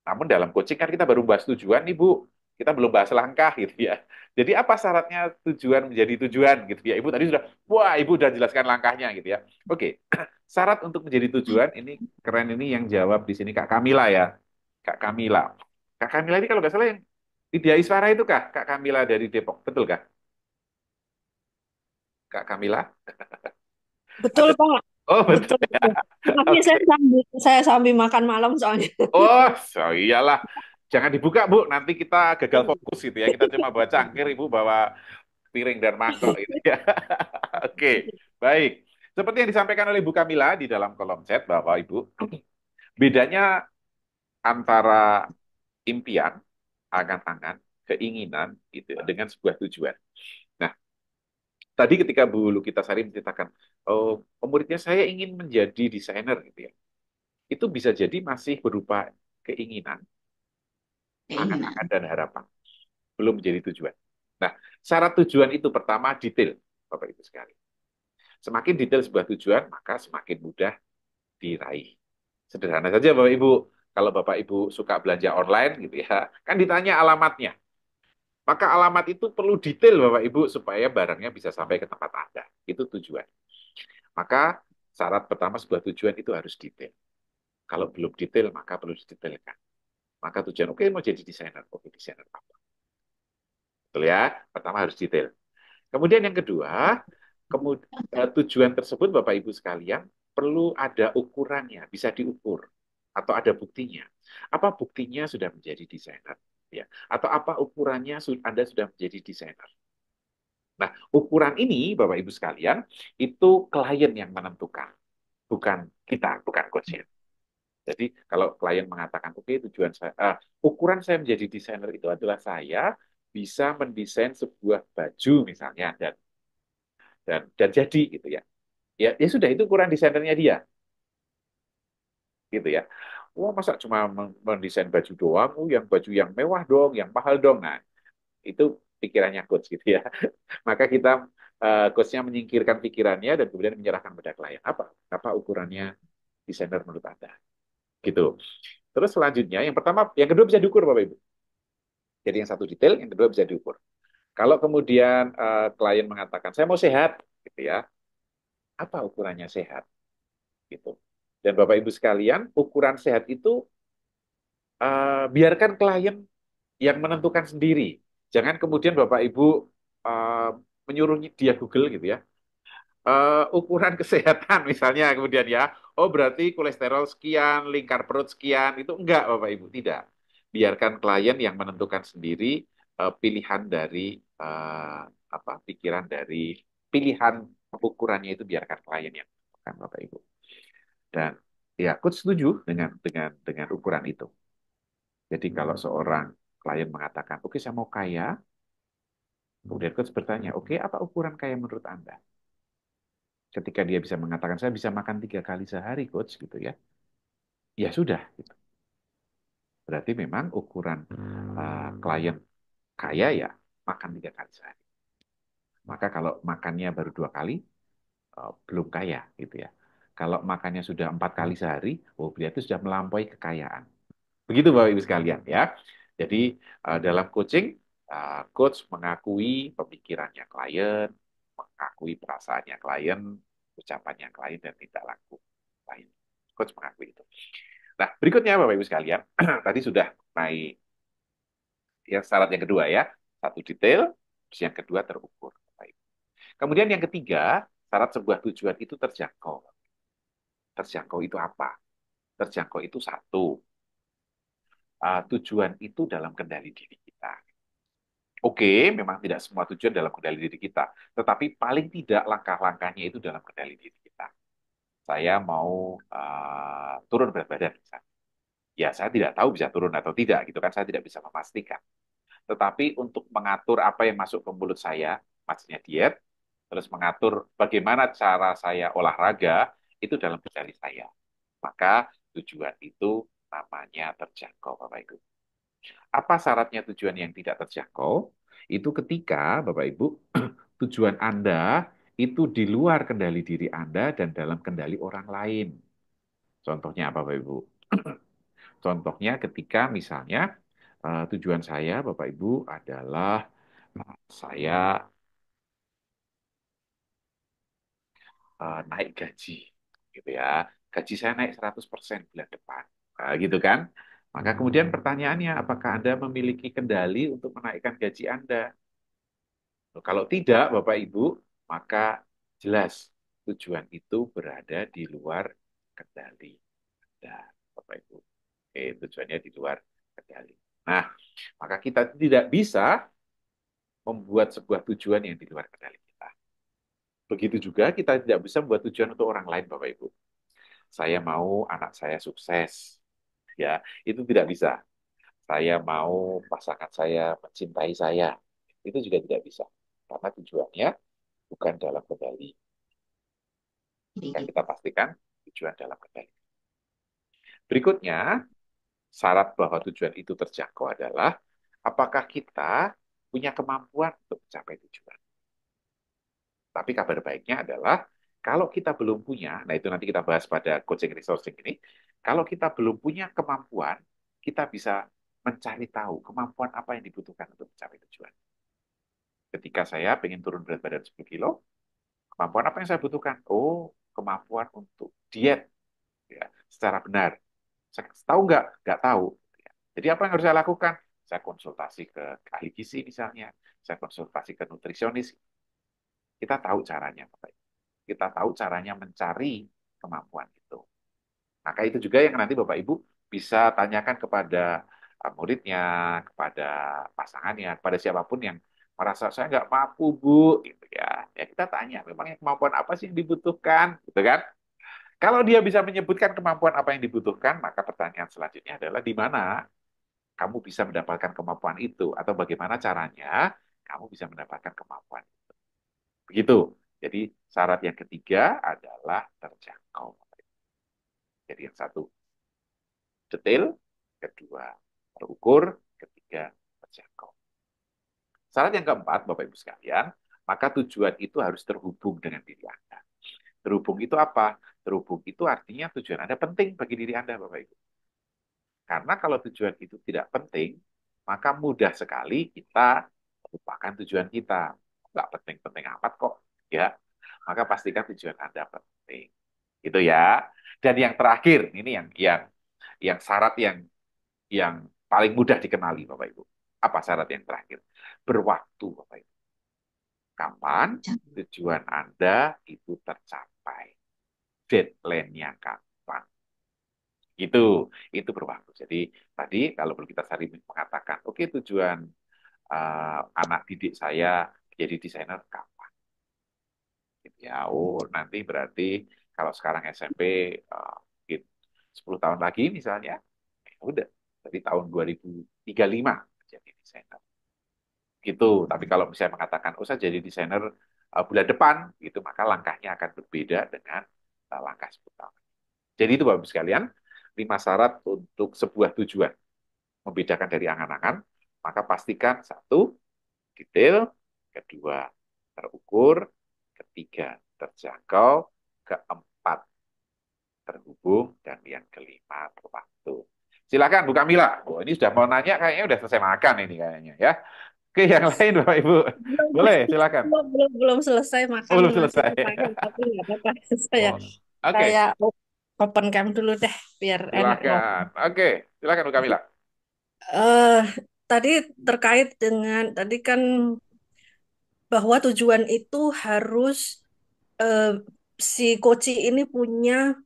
Namun dalam coaching kan kita baru bahas tujuan nih, Bu. Kita belum bahas langkah, gitu ya. Jadi apa syaratnya tujuan menjadi tujuan, gitu ya. Ibu tadi sudah, wah, Ibu sudah jelaskan langkahnya, gitu ya. Oke, syarat untuk menjadi tujuan ini keren ini yang jawab di sini Kak Kamila ya. Kak Kamila. Kak Kamila ini kalau nggak salah yang di Dia Iswara itu Kak, Kak Kamila dari Depok, betul Kak? Kak Kamila? Betul Ada? Pak, Oh betul betul ya. betul. Tapi Oke. saya sambil makan malam soalnya. Oh, so iyalah. Jangan dibuka Bu, nanti kita gagal fokus gitu ya. Kita cuma bawa cangkir, Ibu bawa piring dan mangkok gitu ya. Oke, baik. Seperti yang disampaikan oleh Bu Kamila di dalam kolom chat bahwa Ibu, bedanya antara impian, angan-angan, keinginan gitu ya, dengan sebuah tujuan. Nah, tadi ketika Bu Lukitasari menceritakan, oh, muridnya saya ingin menjadi desainer gitu ya. Itu bisa jadi masih berupa keinginan, angan-angan Keinginan. dan harapan, belum menjadi tujuan. Nah, syarat tujuan itu pertama detail, Bapak Ibu sekali. Semakin detail sebuah tujuan, maka semakin mudah diraih. Sederhana saja Bapak Ibu. Kalau Bapak Ibu suka belanja online gitu ya, kan ditanya alamatnya. Maka alamat itu perlu detail Bapak Ibu supaya barangnya bisa sampai ke tempat Anda. Itu tujuan. Maka syarat pertama sebuah tujuan itu harus detail. Kalau belum detail, maka perlu didetailkan. Maka tujuan, oke mau jadi desainer. Oke, desainer apa? Betul ya? Pertama harus detail. Kemudian yang kedua, tujuan tersebut Bapak Ibu sekalian perlu ada ukurannya, bisa diukur atau ada buktinya. Apa buktinya sudah menjadi desainer? Ya. Atau apa ukurannya Anda sudah menjadi desainer? Nah, ukuran ini Bapak Ibu sekalian itu klien yang menentukan, bukan kita, bukan coachnya. Jadi kalau klien mengatakan, oke tujuan saya, ukuran saya menjadi desainer itu adalah saya bisa mendesain sebuah baju misalnya dan jadi gitu ya. Ya sudah itu ukuran desainernya dia gitu ya. Wah masa cuma mendesain baju doang, yang baju yang mewah dong, yang mahal dong. Nah itu pikirannya coach gitu ya. Maka kita coachnya menyingkirkan pikirannya dan kemudian menyerahkan pada klien. Apa ukurannya desainer menurut Anda? Gitu. Terus selanjutnya, yang pertama, yang kedua bisa diukur Bapak Ibu. Jadi yang satu detail, yang kedua bisa diukur. Kalau kemudian klien mengatakan saya mau sehat, gitu ya, apa ukurannya sehat? Gitu. Dan Bapak Ibu sekalian, ukuran sehat itu biarkan klien yang menentukan sendiri. Jangan kemudian Bapak Ibu uh, menyuruh dia Google gitu ya. Ukuran kesehatan misalnya kemudian ya, oh berarti kolesterol sekian, lingkar perut sekian, itu enggak Bapak Ibu, tidak. Biarkan klien yang menentukan sendiri pilihan dari apa pikiran dari pilihan ukurannya itu biarkan klien yang menentukan, Bapak Ibu. Dan ya, coach setuju dengan ukuran itu. Jadi kalau seorang klien mengatakan, oke saya mau kaya, kemudian coach bertanya, oke apa ukuran kaya menurut Anda? Ketika dia bisa mengatakan, saya bisa makan 3 kali sehari, coach, gitu ya. Ya sudah, gitu. Berarti memang ukuran klien kaya ya makan 3 kali sehari. Maka kalau makannya baru 2 kali, belum kaya, gitu ya. Kalau makannya sudah 4 kali sehari, oh berarti sudah melampaui kekayaan. Begitu Bapak Ibu sekalian ya. Jadi dalam coaching, coach mengakui pemikirannya klien, mengakui perasaannya klien, ucapannya klien, dan tindak laku klien. Coach mengakui itu. Nah, berikutnya Bapak Ibu sekalian, tadi sudah naik yang syarat yang kedua ya. Satu detail, terus yang kedua terukur. Kemudian yang ketiga, syarat sebuah tujuan itu terjangkau. Terjangkau itu apa? Terjangkau itu satu, tujuan itu dalam kendali diri kita. Oke, memang tidak semua tujuan dalam kendali diri kita, tetapi paling tidak langkah-langkahnya itu dalam kendali diri kita. Saya mau turun berat badan, misalnya. Ya, saya tidak tahu bisa turun atau tidak, gitu kan? Saya tidak bisa memastikan. Tetapi untuk mengatur apa yang masuk ke mulut saya, maksudnya diet, terus mengatur bagaimana cara saya olahraga, itu dalam kendali saya. Maka tujuan itu namanya terjangkau, Bapak Ibu. Apa syaratnya tujuan yang tidak terjangkau? Itu ketika, Bapak Ibu, tujuan Anda itu di luar kendali diri Anda dan dalam kendali orang lain. Contohnya apa, Bapak Ibu? Contohnya ketika misalnya tujuan saya, Bapak Ibu, adalah saya naik gaji, gitu ya. Gaji saya naik 100% bulan depan, gitu kan? Maka kemudian pertanyaannya, apakah Anda memiliki kendali untuk menaikkan gaji Anda? Kalau tidak, Bapak Ibu, maka jelas tujuan itu berada di luar kendali Anda, Bapak Ibu. Oke, tujuannya di luar kendali. Nah, maka kita tidak bisa membuat sebuah tujuan yang di luar kendali kita. Begitu juga kita tidak bisa membuat tujuan untuk orang lain, Bapak Ibu. Saya mau anak saya sukses, ya itu tidak bisa. Saya mau pasangan saya mencintai saya, itu juga tidak bisa. Karena tujuannya bukan dalam kendali. Yang kita pastikan tujuan dalam kendali. Berikutnya, syarat bahwa tujuan itu terjangkau adalah apakah kita punya kemampuan untuk mencapai tujuan. Tapi kabar baiknya adalah kalau kita belum punya, nah itu nanti kita bahas pada coaching resourcing ini, kalau kita belum punya kemampuan, kita bisa mencari tahu kemampuan apa yang dibutuhkan untuk mencapai tujuan. Ketika saya ingin turun berat badan 10 kilo, kemampuan apa yang saya butuhkan? Oh, kemampuan untuk diet ya, secara benar. Saya tahu nggak? Nggak tahu. Jadi apa yang harus saya lakukan? Saya konsultasi ke ahli gizi misalnya, saya konsultasi ke nutrisionis. Kita tahu caranya, Bapak. Kita tahu caranya mencari kemampuan itu. Maka itu juga yang nanti Bapak Ibu bisa tanyakan kepada muridnya, kepada pasangannya, kepada siapapun yang merasa saya nggak mampu, Bu, gitu ya. Ya kita tanya, memangnya kemampuan apa sih yang dibutuhkan, gitu kan? Kalau dia bisa menyebutkan kemampuan apa yang dibutuhkan, maka pertanyaan selanjutnya adalah di mana kamu bisa mendapatkan kemampuan itu atau bagaimana caranya kamu bisa mendapatkan kemampuan itu. Begitu. Jadi syarat yang ketiga adalah terjangkau. Jadi yang satu detail, kedua terukur, ketiga terjangkau. Syarat yang keempat, Bapak Ibu sekalian, maka tujuan itu harus terhubung dengan diri Anda. Terhubung itu apa? Terhubung itu artinya tujuan Anda penting bagi diri Anda, Bapak Ibu. Karena kalau tujuan itu tidak penting, maka mudah sekali kita lupakan tujuan kita. Nggak penting-penting amat kok, ya. Maka pastikan tujuan Anda penting. Gitu ya. Dan yang terakhir, ini yang syarat yang paling mudah dikenali, Bapak Ibu. Apa syarat yang terakhir? Berwaktu, Bapak Ibu. Kapan tujuan Anda itu tercapai? Deadline-nya kapan? Itu berwaktu. Jadi tadi kalau kita sari mengatakan, oke tujuan anak didik saya jadi desainer kapan? Ya, nanti berarti kalau sekarang SMP mungkin 10 tahun lagi misalnya, udah dari tahun 2035 jadi desainer. Gitu. Tapi kalau misalnya mengatakan, oh saya jadi desainer bulan depan, gitu, maka langkahnya akan berbeda dengan langkah 10 tahun. Jadi itu Bapak sekalian, 5 syarat untuk sebuah tujuan. Membedakan dari angan-angan, maka pastikan satu, detail, kedua, terukur, ketiga, terjangkau, keempat, terhubung, dan yang kelima, berwaktu. Silakan Bu Kamila. Oh, ini sudah mau nanya, kayaknya udah selesai makan ini kayaknya ya. Oke, yang lain Bapak Ibu. Belum, Boleh, silakan. belum selesai Oh, makan belum masih selesai. kepengen tapi nggak apa-apa. saya Oh, oke, saya open cam dulu deh biar enak silakan. ngomong. Oke, silakan Bu Kamila. eh Tadi terkait dengan tadi kan bahwa tujuan itu harus eh, si coach ini punya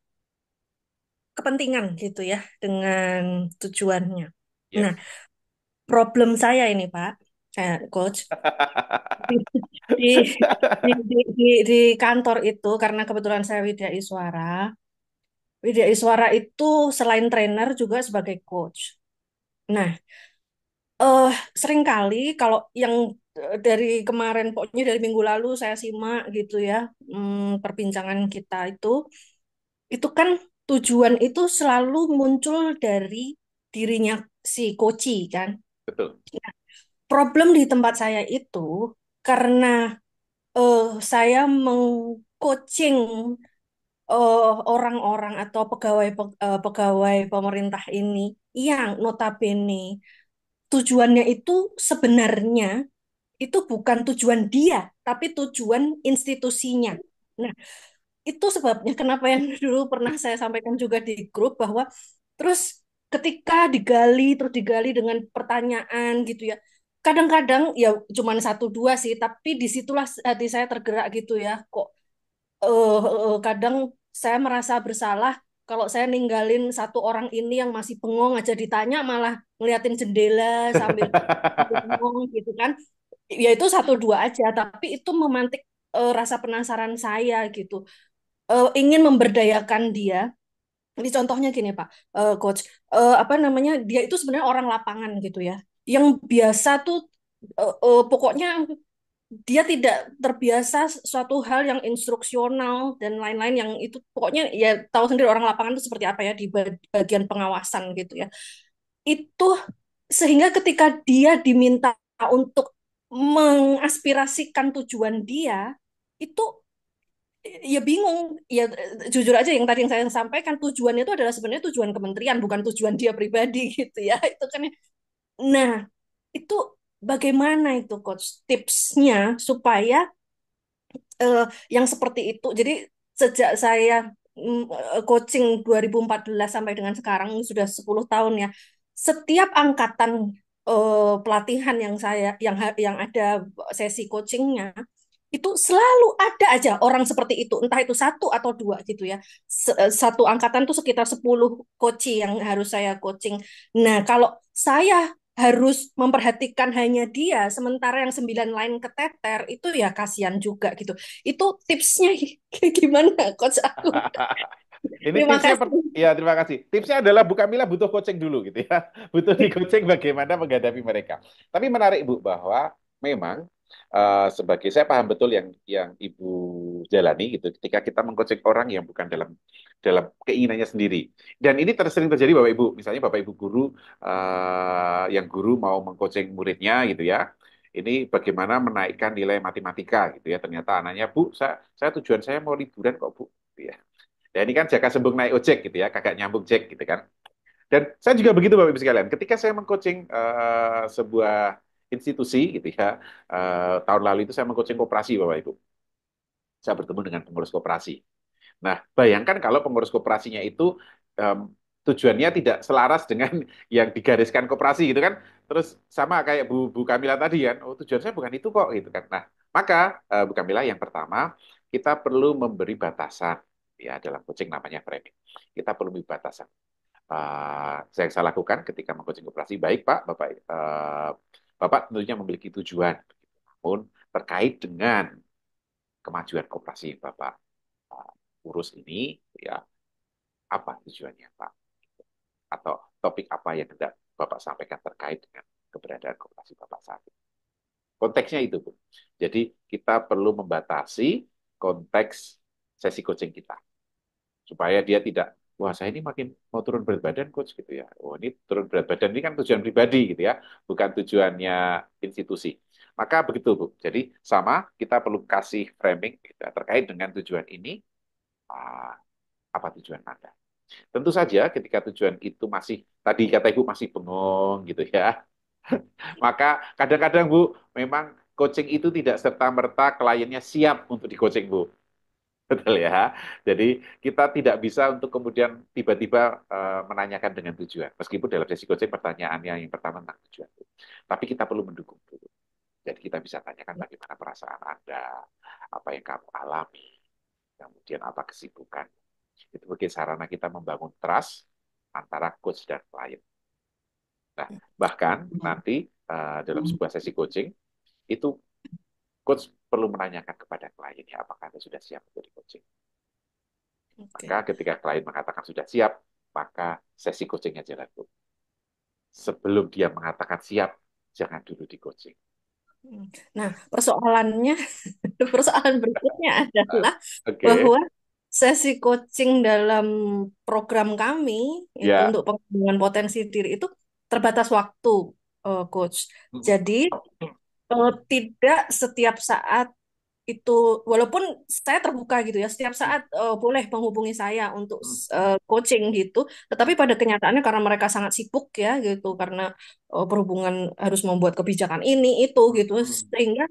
kepentingan gitu ya dengan tujuannya. Nah, Yes. problem saya ini Pak, coach di di di kantor itu karena kebetulan saya Widya Iswara. Widya Iswara itu selain trainer juga sebagai coach. Nah, eh seringkali kalau yang dari kemarin, pokoknya dari minggu lalu saya simak gitu ya, perbincangan kita itu kan tujuan itu selalu muncul dari dirinya si coach kan. Betul. Problem di tempat saya itu karena saya mengcoaching orang-orang atau pegawai pemerintah ini yang notabene tujuannya itu sebenarnya itu bukan tujuan dia, tapi tujuan institusinya. Nah, itu sebabnya kenapa yang dulu pernah saya sampaikan juga di grup bahwa terus ketika terus digali dengan pertanyaan gitu ya. Kadang-kadang ya cuman satu dua sih, tapi disitulah hati saya tergerak gitu ya. Kok kadang saya merasa bersalah kalau saya ninggalin satu orang ini yang masih bengong aja ditanya malah ngeliatin jendela sambil bengong gitu kan. Ya itu satu dua aja, tapi itu memantik rasa penasaran saya gitu. Ingin memberdayakan dia. Ini contohnya gini Pak, Coach. Apa namanya? Dia itu sebenarnya orang lapangan gitu ya. Yang biasa tuh pokoknya dia tidak terbiasa suatu hal yang instruksional dan lain-lain yang itu pokoknya ya tahu sendiri orang lapangan itu seperti apa ya di bagian pengawasan gitu ya. Itu sehingga ketika dia diminta untuk mengaspirasikan tujuan dia itu ya bingung ya, jujur aja yang tadi yang saya sampaikan tujuannya itu adalah sebenarnya tujuan kementerian bukan tujuan dia pribadi gitu ya itu kan ya. Nah itu bagaimana itu coach tipsnya supaya yang seperti itu jadi sejak saya coaching 2014 sampai dengan sekarang sudah 10 tahun ya setiap angkatan pelatihan yang yang ada sesi coachingnya itu selalu ada aja orang seperti itu, entah itu satu atau dua gitu ya. Satu angkatan tuh sekitar 10 coach yang harus saya coaching. Nah, kalau saya harus memperhatikan hanya dia, sementara yang 9 lain keteter, itu ya kasihan juga gitu. Itu tipsnya gimana, coach aku? Ini Terima tipsnya, kasih. ya terima kasih. Tipsnya adalah Bu Kamila butuh coaching dulu gitu ya. Butuh di coaching bagaimana menghadapi mereka. Tapi menarik Bu bahwa memang sebagai saya paham betul yang Ibu jalani gitu. Ketika kita mengcoaching orang yang bukan dalam dalam keinginannya sendiri. Dan ini sering terjadi Bapak Ibu. Misalnya Bapak Ibu guru yang guru mau mengcoaching muridnya gitu ya. Ini bagaimana menaikkan nilai matematika gitu ya. Ternyata anaknya, Bu, saya tujuan saya mau liburan kok, Bu. Gitu ya. Ya ini kan jaka sembung naik ojek gitu ya, kagak nyambung cek gitu kan. Dan saya juga begitu Bapak Ibu sekalian. Ketika saya mengcoaching sebuah institusi gitu ya, tahun lalu itu saya mengcoaching koperasi Bapak Ibu. Saya bertemu dengan pengurus koperasi. Nah, bayangkan kalau pengurus koperasinya itu tujuannya tidak selaras dengan yang digariskan koperasi gitu kan. Terus sama kayak Bu Kamila tadi kan, oh tujuan saya bukan itu kok gitu kan. Nah, maka Bu Kamila yang pertama kita perlu memberi batasan ya dalam coaching namanya framing. Kita perlu memberi batasan. Saya lakukan ketika mengcoaching koperasi, baik Pak, Bapak tentunya memiliki tujuan, namun terkait dengan kemajuan koperasi yang Bapak urus ini, ya apa tujuannya Pak? Atau topik apa yang hendak Bapak sampaikan terkait dengan keberadaan koperasi Bapak saat ini? Konteksnya itu, Bu. Jadi kita perlu membatasi konteks sesi coaching kita supaya dia tidak, wah saya ini makin mau turun berat badan coach gitu ya. Oh ini turun berat badan ini kan tujuan pribadi gitu ya, bukan tujuannya institusi. Maka begitu Bu. Jadi sama kita perlu kasih framing gitu, ya, terkait dengan tujuan ini, ah, apa tujuan Anda. Tentu saja ketika tujuan itu masih, tadi kata Ibu masih bengong gitu ya, maka kadang-kadang Bu, memang coaching itu tidak serta-merta kliennya siap untuk di coaching Bu. Betul ya. Jadi kita tidak bisa untuk kemudian tiba-tiba menanyakan dengan tujuan. Meskipun dalam sesi coaching pertanyaannya yang pertama tentang tujuan. Tapi kita perlu mendukung dulu. Jadi kita bisa tanyakan bagaimana perasaan Anda, apa yang kamu alami, kemudian apa kesibukan. Itu sebagai sarana kita membangun trust antara coach dan klien. Nah, bahkan nanti dalam sebuah sesi coaching, itu coach perlu menanyakan kepada kliennya apakah Anda sudah siap untuk di coaching. Maka Oke. ketika klien mengatakan sudah siap, maka sesi coachingnya jalan Bu. Sebelum dia mengatakan siap, jangan dulu di coaching. Nah, persoalannya, persoalan berikutnya Ah, adalah Oke, bahwa sesi coaching dalam program kami itu ya. untuk pengembangan potensi diri itu terbatas waktu, Coach. Jadi tidak setiap saat itu, walaupun saya terbuka gitu ya, setiap saat boleh menghubungi saya untuk coaching gitu, tetapi pada kenyataannya karena mereka sangat sibuk ya gitu, karena berhubungan harus membuat kebijakan ini itu gitu, sehingga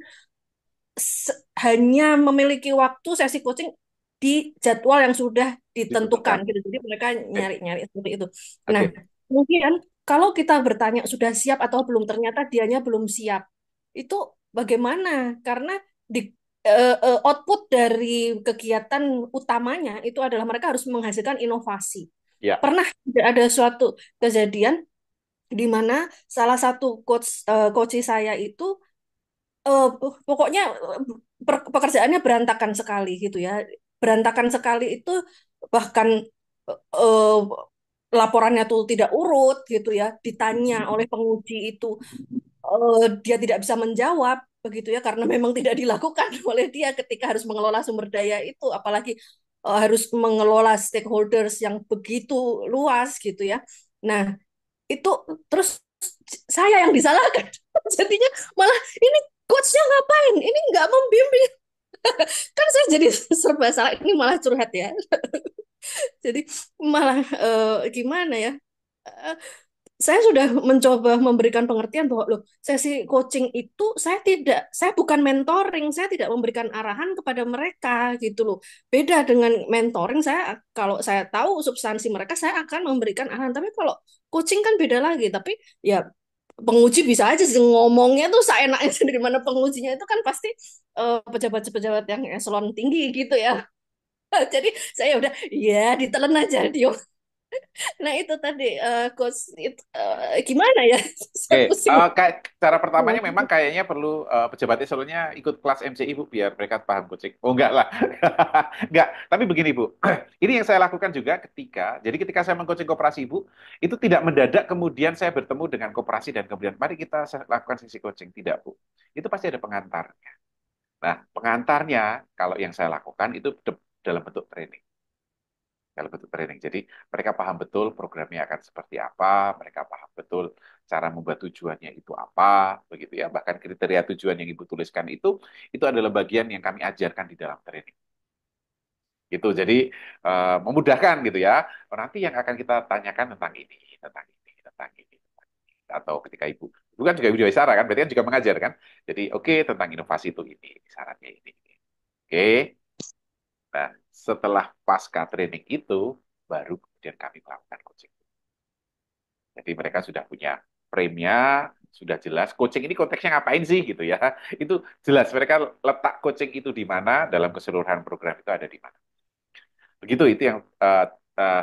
hanya memiliki waktu sesi coaching di jadwal yang sudah ditentukan Ditentukan. gitu. Jadi mereka Oke, nyari-nyari seperti itu. Nah, oke. kemudian kalau kita bertanya sudah siap atau belum, ternyata dianya belum siap. Itu bagaimana? Karena di output dari kegiatan utamanya itu adalah mereka harus menghasilkan inovasi. Ya, Pernah ada suatu kejadian di mana salah satu coach saya itu pokoknya pekerjaannya berantakan sekali gitu ya. Berantakan sekali itu bahkan eh, laporannya tuh tidak urut gitu ya. Ditanya oleh penguji itu dia tidak bisa menjawab begitu ya karena memang tidak dilakukan oleh dia ketika harus mengelola sumber daya itu, apalagi harus mengelola stakeholders yang begitu luas gitu ya. Nah, itu terus saya yang disalahkan. Jadinya malah ini coachnya ngapain? Ini nggak membimbing. Kan saya jadi serba salah. Ini malah curhat ya. Jadi malah gimana ya? Eh, saya sudah mencoba memberikan pengertian bahwa loh, sesi coaching itu saya bukan mentoring, saya tidak memberikan arahan kepada mereka gitu loh. Beda dengan mentoring, saya kalau saya tahu substansi mereka saya akan memberikan arahan. Tapi kalau coaching kan beda lagi. Tapi ya penguji bisa aja sih ngomongnya tuh seenaknya sendiri, mana pengujinya itu kan pasti pejabat-pejabat yang eselon tinggi gitu ya. Jadi saya udah ya ditelan aja dia. Nah itu tadi coach itu gimana ya? Saya oke. pusing. Kayak cara pertamanya memang kayaknya perlu pejabat eselonnya ikut kelas MCI Bu biar mereka paham coaching. Oh enggak lah, enggak. Tapi begini Bu, ini yang saya lakukan juga jadi ketika saya mengcoaching koperasi Ibu, itu tidak mendadak kemudian saya bertemu dengan koperasi dan kemudian mari kita lakukan sesi coaching. Tidak Bu, itu pasti ada pengantarnya. Nah, pengantarnya kalau yang saya lakukan itu dalam bentuk training. Dalam bentuk training. Jadi mereka paham betul programnya akan seperti apa, mereka paham betul cara membuat tujuannya itu apa, begitu ya. Bahkan kriteria tujuan yang Ibu tuliskan itu adalah bagian yang kami ajarkan di dalam training. Gitu. Jadi memudahkan gitu ya. Oh, nanti yang akan kita tanyakan tentang ini, tentang ini, tentang ini. Atau ketika Ibu kan juga Ibu Dewi kan, berarti kan juga mengajar kan. Jadi oke, tentang inovasi itu ini, syaratnya ini. Oke. Nah, setelah pasca training itu, baru kemudian kami melakukan coaching. Jadi mereka sudah punya frame-nya, sudah jelas coaching ini konteksnya ngapain sih gitu ya. Itu jelas mereka letak coaching itu di mana, dalam keseluruhan program itu ada di mana. Begitu itu yang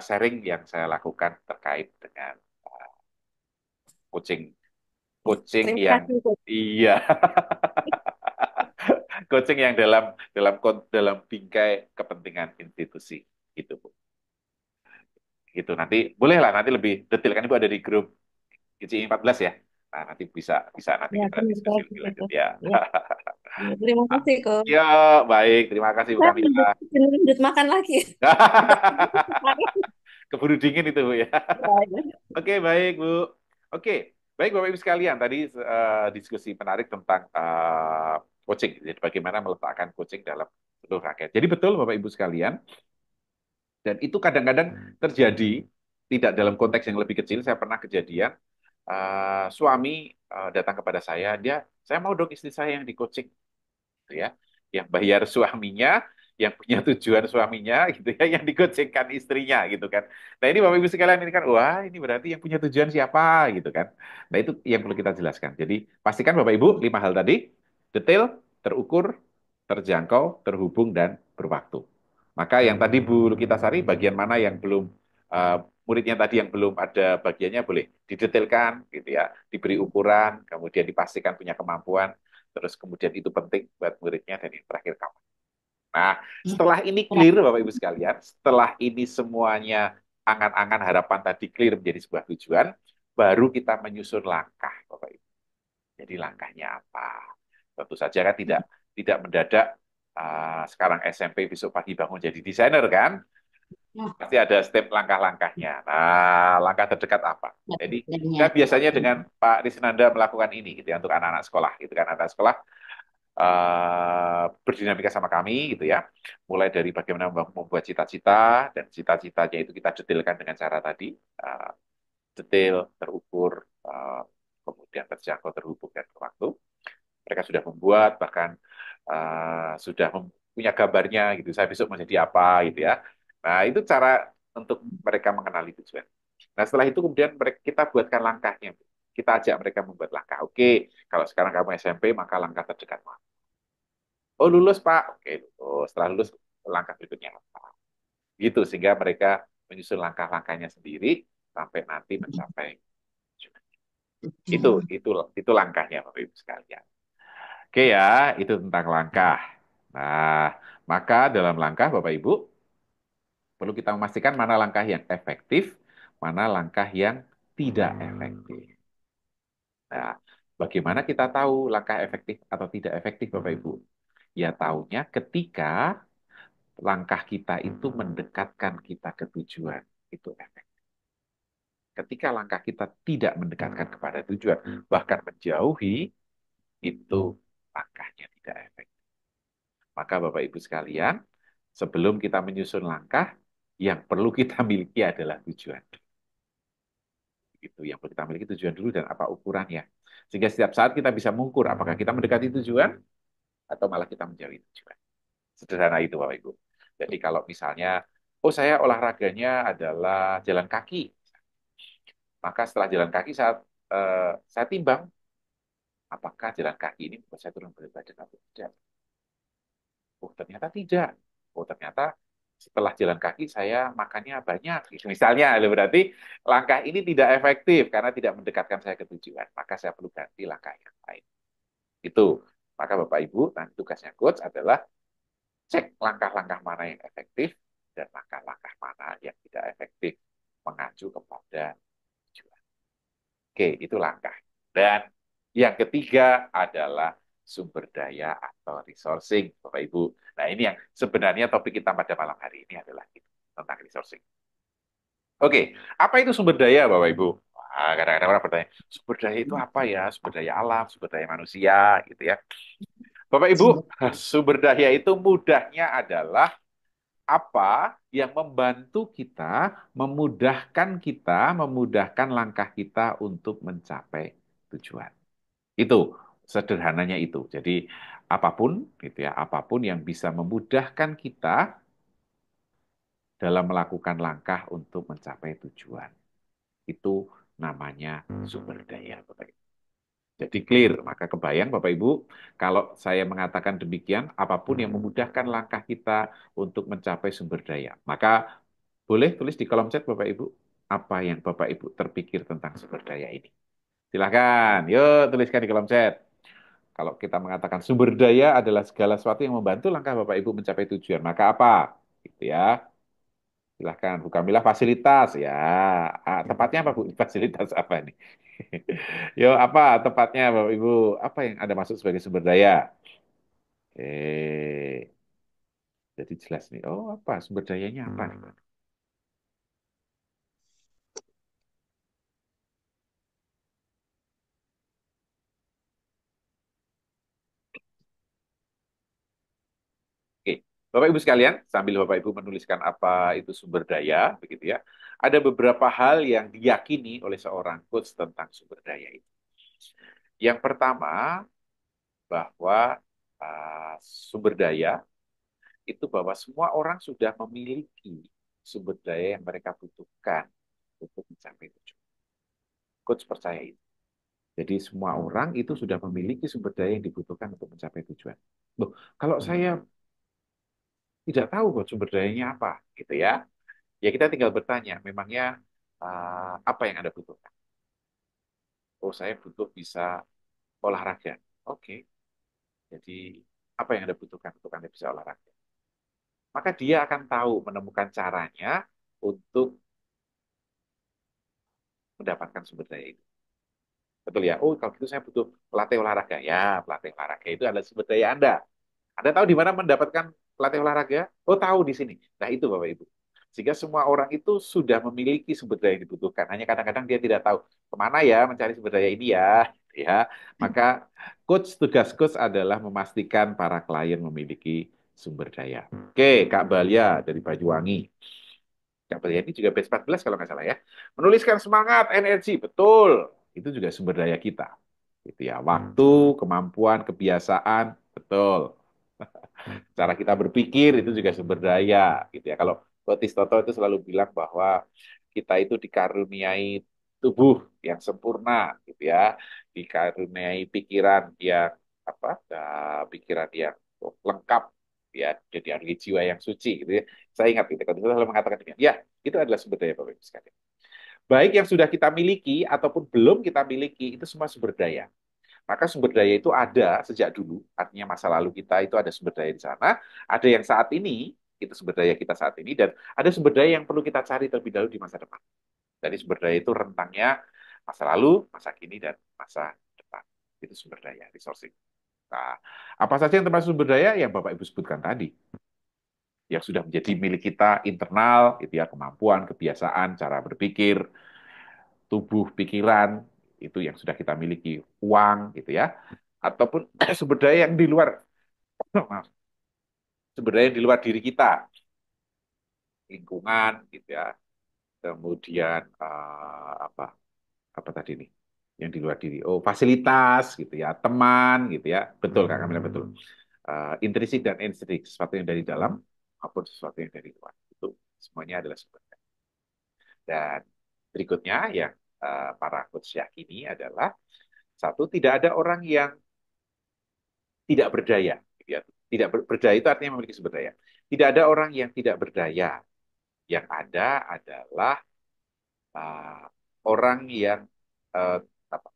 sharing yang saya lakukan terkait dengan coaching coaching Terima yang kasih, coach. iya. Coaching yang dalam bingkai kepentingan institusi gitu, Bu. Gitu. Nanti bolehlah nanti lebih detail kan Ibu ada di grup GCI 14 ya. Nah, nanti bisa bisa nanti Ya, kita benar, diskusi lebih benar, lanjut benar. ya. Ya, ya, terima kasih kok. Ya, baik. Terima kasih Bu Saya Kamila. lanjut makan lagi. Keburu dingin itu Bu ya. Ya, ya. Oke, baik Bu. Oke, baik Bapak Ibu sekalian. Tadi diskusi menarik tentang coaching. Jadi bagaimana meletakkan coaching dalam seluruh rakyat. Jadi betul Bapak Ibu sekalian. Dan itu kadang-kadang terjadi tidak dalam konteks yang lebih kecil. Saya pernah kejadian suami datang kepada saya mau dong istri saya yang di coaching, gitu ya, yang bayar suaminya, yang punya tujuan suaminya, gitu ya, yang dikocengkan istrinya, gitu kan. Nah ini Bapak Ibu sekalian ini kan, wah ini berarti yang punya tujuan siapa, gitu kan. Nah itu yang perlu kita jelaskan. Jadi pastikan Bapak Ibu 5 hal tadi detail, terukur, terjangkau, terhubung dan berwaktu. Maka yang tadi Bu Lukitasari, bagian mana yang belum uh, muridnya tadi yang belum ada bagiannya boleh didetailkan, gitu ya, diberi ukuran, kemudian dipastikan punya kemampuan, terus kemudian itu penting buat muridnya dan yang terakhir kamu. Nah, setelah ini clear Bapak Ibu sekalian, setelah ini semuanya angan-angan harapan tadi clear menjadi sebuah tujuan, baru kita menyusun langkah Bapak Ibu. Jadi langkahnya apa? Tentu saja kan tidak tidak mendadak sekarang SMP besok pagi bangun jadi desainer kan? Pasti ada step langkah-langkahnya. Nah, langkah terdekat apa? Jadi saya biasanya dengan Pak Risnanda melakukan ini gitu ya untuk anak-anak sekolah gitu kan, anak sekolah berdinamika sama kami gitu ya. Mulai dari bagaimana membuat cita-cita dan cita-citanya itu kita detailkan dengan cara tadi detail, terukur, kemudian terjangkau, terhubung dan berwaktu. Mereka sudah membuat bahkan sudah punya gambarnya gitu. Saya besok mau jadi apa gitu ya. Nah itu cara untuk mereka mengenali tujuan. Nah setelah itu kemudian kita buatkan langkahnya. Kita ajak mereka membuat langkah. Oke, kalau sekarang kamu SMP maka langkah terdekat. Oh lulus Pak, oke lulus. Setelah lulus langkah berikutnya apa? Gitu sehingga mereka menyusun langkah-langkahnya sendiri sampai nanti mencapai tujuan. Itu langkahnya Bapak Ibu sekalian. Oke ya, itu tentang langkah. Nah, maka dalam langkah Bapak Ibu perlu kita memastikan mana langkah yang efektif, mana langkah yang tidak efektif. Nah, bagaimana kita tahu langkah efektif atau tidak efektif Bapak Ibu? Ya tahunya ketika langkah kita itu mendekatkan kita ke tujuan, itu efektif. Ketika langkah kita tidak mendekatkan kepada tujuan, bahkan menjauhi, itu langkahnya tidak efektif. Maka Bapak Ibu sekalian, sebelum kita menyusun langkah, yang perlu kita miliki adalah tujuan. Itu yang perlu kita miliki tujuan dulu dan apa ukurannya. Sehingga setiap saat kita bisa mengukur apakah kita mendekati tujuan atau malah kita menjauhi tujuan. Sederhana itu Bapak Ibu. Jadi kalau misalnya, oh saya olahraganya adalah jalan kaki, maka setelah jalan kaki saya timbang apakah jalan kaki ini membuat saya turun berat badan atau tidak. Oh ternyata tidak. Oh ternyata setelah jalan kaki saya makannya banyak. Misalnya, berarti langkah ini tidak efektif karena tidak mendekatkan saya ke tujuan. Maka saya perlu ganti langkah yang lain. Itu. Maka Bapak Ibu, nanti tugasnya coach adalah cek langkah-langkah mana yang efektif dan langkah-langkah mana yang tidak efektif mengacu kepada tujuan. Oke, itu langkah. Dan yang ketiga adalah sumber daya atau resourcing, Bapak Ibu. Nah, ini yang sebenarnya topik kita pada malam hari ini adalah itu, tentang resourcing. Oke, apa itu sumber daya, Bapak Ibu? Wah, kadang-kadang orang bertanya, sumber daya itu apa ya? Sumber daya alam, sumber daya manusia, gitu ya. Bapak Ibu, sumber daya itu mudahnya adalah apa yang membantu memudahkan langkah kita untuk mencapai tujuan. Itu sederhananya itu. Jadi apapun gitu ya, apapun yang bisa memudahkan kita dalam melakukan langkah untuk mencapai tujuan. Itu namanya sumber daya, Bapak Ibu. Jadi clear, maka kebayang Bapak Ibu, kalau saya mengatakan demikian, apapun yang memudahkan langkah kita untuk mencapai sumber daya. Maka boleh tulis di kolom chat Bapak Ibu, apa yang Bapak Ibu terpikir tentang sumber daya ini. Silahkan, yuk tuliskan di kolom chat. Kalau kita mengatakan sumber daya adalah segala sesuatu yang membantu langkah Bapak Ibu mencapai tujuan, maka apa? Gitu ya. Silahkan, Bu Kamilah fasilitas ya. Tepatnya apa Bu? Fasilitas apa nih? Yo, apa tepatnya Bapak Ibu? Apa yang ada masuk sebagai sumber daya? Jadi jelas nih. Oh, apa sumber dayanya apa nih? Oke, Bapak Ibu sekalian, sambil Bapak Ibu menuliskan apa itu sumber daya, begitu ya. Ada beberapa hal yang diyakini oleh seorang coach tentang sumber daya itu. Yang pertama, bahwa sumber daya itu bahwa semua orang sudah memiliki sumber daya yang mereka butuhkan untuk mencapai tujuan. Coach percaya itu. Jadi semua orang itu sudah memiliki sumber daya yang dibutuhkan untuk mencapai tujuan. Loh, kalau saya tidak tahu kok sumber dayanya apa, gitu ya. Ya kita tinggal bertanya, memangnya apa yang Anda butuhkan? Oh, saya butuh bisa olahraga. Oke, jadi apa yang Anda butuhkan untuk Anda bisa olahraga? Maka dia akan tahu menemukan caranya untuk mendapatkan sumber daya itu. Betul ya? Oh, kalau gitu saya butuh pelatih olahraga. Ya, pelatih olahraga itu adalah sumber daya Anda. Anda tahu di mana mendapatkan pelatih olahraga? Oh, tahu di sini. Nah, itu Bapak Ibu. Sehingga semua orang itu sudah memiliki sumber daya yang dibutuhkan. Hanya kadang-kadang dia tidak tahu kemana ya mencari sumber daya ini ya. Ya, maka tugas coach adalah memastikan para klien memiliki sumber daya. Oke, Kak Balia dari Banyuwangi. Kak Balia ini juga batch 14 kalau nggak salah ya. Menuliskan semangat, energi, betul. Itu juga sumber daya kita. Gitu ya. Waktu, kemampuan, kebiasaan, betul. Cara kita berpikir itu juga sumber daya gitu ya. Kalau Coach Toto itu selalu bilang bahwa kita itu dikaruniai tubuh yang sempurna gitu ya, dikaruniai pikiran yang apa? Pikiran yang lengkap ya, jadi harus jiwa yang suci gitu ya. Saya ingat gitu, Coach Toto selalu mengatakan demikian. Ya, itu adalah sumber daya Bapak Ibu sekalian. Baik yang sudah kita miliki ataupun belum kita miliki itu semua sumber daya. Maka sumber daya itu ada sejak dulu, artinya masa lalu kita itu ada sumber daya di sana, ada yang saat ini, itu sumber daya kita saat ini, dan ada sumber daya yang perlu kita cari terlebih dahulu di masa depan. Jadi sumber daya itu rentangnya masa lalu, masa kini, dan masa depan. Itu sumber daya, resourcing. Nah, apa saja yang termasuk sumber daya yang Bapak Ibu sebutkan tadi, yang sudah menjadi milik kita internal, itu ya kemampuan, kebiasaan, cara berpikir, tubuh, pikiran, itu yang sudah kita miliki, uang, gitu ya, ataupun sumber daya yang di luar, maaf, sumber daya yang di luar diri kita, lingkungan, gitu ya, kemudian apa apa tadi nih, yang di luar diri, oh fasilitas, gitu ya, teman, gitu ya, betul Kak Kamila betul, intrinsik dan ekstrinsik, sesuatu yang dari dalam maupun sesuatu yang dari luar, itu semuanya adalah sumber daya. Dan berikutnya yang para coach yakini adalah satu, tidak ada orang yang tidak berdaya. Gitu ya. Tidak berdaya itu artinya memiliki sumber daya. Tidak ada orang yang tidak berdaya. Yang ada adalah uh, orang yang uh, apa?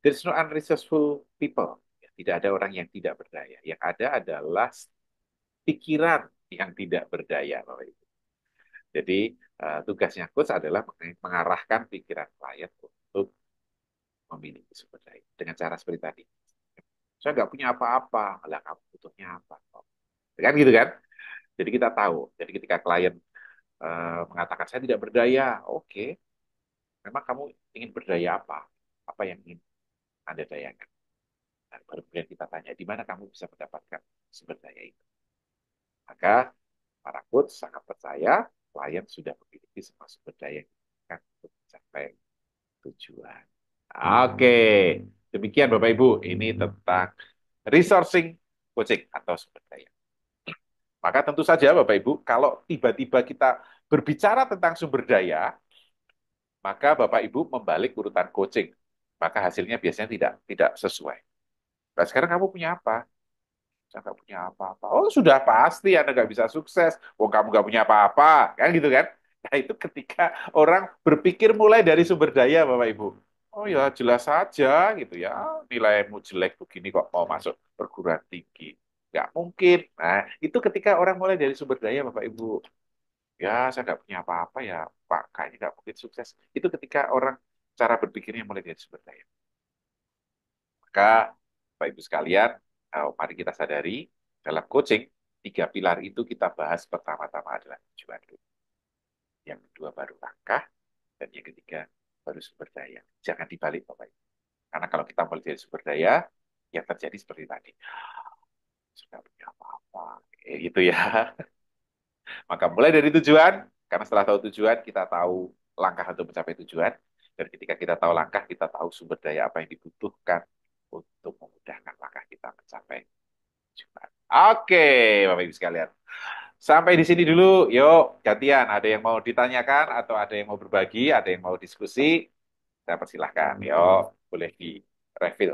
There's no unresourceful people. Ya, tidak ada orang yang tidak berdaya. Yang ada adalah pikiran yang tidak berdaya, Bapak Ibu. Jadi tugasnya coach adalah mengarahkan pikiran klien untuk memiliki sumber daya dengan cara seperti tadi. Saya nggak punya apa-apa, lah kamu butuhnya apa? Kan gitu kan? Jadi kita tahu. Jadi ketika klien mengatakan saya tidak berdaya, oke, memang kamu ingin berdaya apa? Apa yang ingin Anda dayakan? Nah, baru kemudian kita tanya, di mana kamu bisa mendapatkan sumber daya itu? Maka para coach sangat percaya klien sudah memiliki semua sumber daya yang dibutuhkan untuk mencapai tujuan. Oke, demikian Bapak Ibu, ini tentang resourcing coaching atau sumber daya. Maka tentu saja Bapak Ibu, kalau tiba-tiba kita berbicara tentang sumber daya, maka Bapak Ibu membalik urutan coaching. Maka hasilnya biasanya tidak sesuai. Nah, sekarang kamu punya apa? Saya nggak punya apa-apa. Oh, sudah pasti Anda nggak bisa sukses. Oh, kamu nggak punya apa-apa. Kan gitu kan? Nah, itu ketika orang berpikir mulai dari sumber daya, Bapak Ibu. Oh ya jelas saja gitu ya, nilaimu jelek begini kok mau masuk perguruan tinggi. Nggak mungkin. Nah, itu ketika orang mulai dari sumber daya Bapak Ibu. Ya, saya nggak punya apa-apa ya, Pak. Kayaknya nggak mungkin sukses. Itu ketika orang cara berpikirnya mulai dari sumber daya. Maka, Bapak Ibu sekalian, mari kita sadari, dalam coaching, tiga pilar itu kita bahas pertama-tama adalah tujuan dulu. Yang kedua baru langkah, dan yang ketiga baru sumber daya. Jangan dibalik, Bapak Ibu. Karena kalau kita mulai dari sumber daya, yang terjadi seperti tadi. Sudah punya apa-apa. Gitu ya. Maka mulai dari tujuan, karena setelah tahu tujuan, kita tahu langkah untuk mencapai tujuan. Dan ketika kita tahu langkah, kita tahu sumber daya apa yang dibutuhkan untuk memudahkan langkah kita mencapai tujuan. Oke, Bapak Ibu sekalian. Sampai di sini dulu. Yuk, gantian. Ada yang mau ditanyakan atau ada yang mau berbagi, ada yang mau diskusi, saya persilahkan. Yuk, boleh di refill.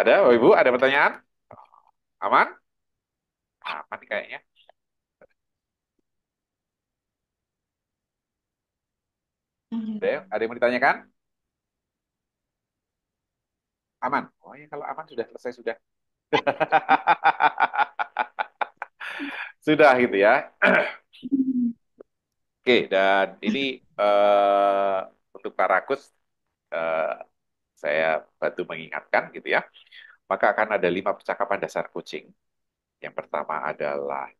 Ada, Bapak Ibu? Ada pertanyaan? Aman? Aman nih kayaknya. Ada yang mau ditanyakan? Aman. Oh ya, kalau aman sudah selesai sudah. Sudah gitu ya. Oke, dan ini untuk para coach, eh, saya bantu mengingatkan gitu ya. Maka akan ada 5 percakapan dasar coaching. Yang pertama adalah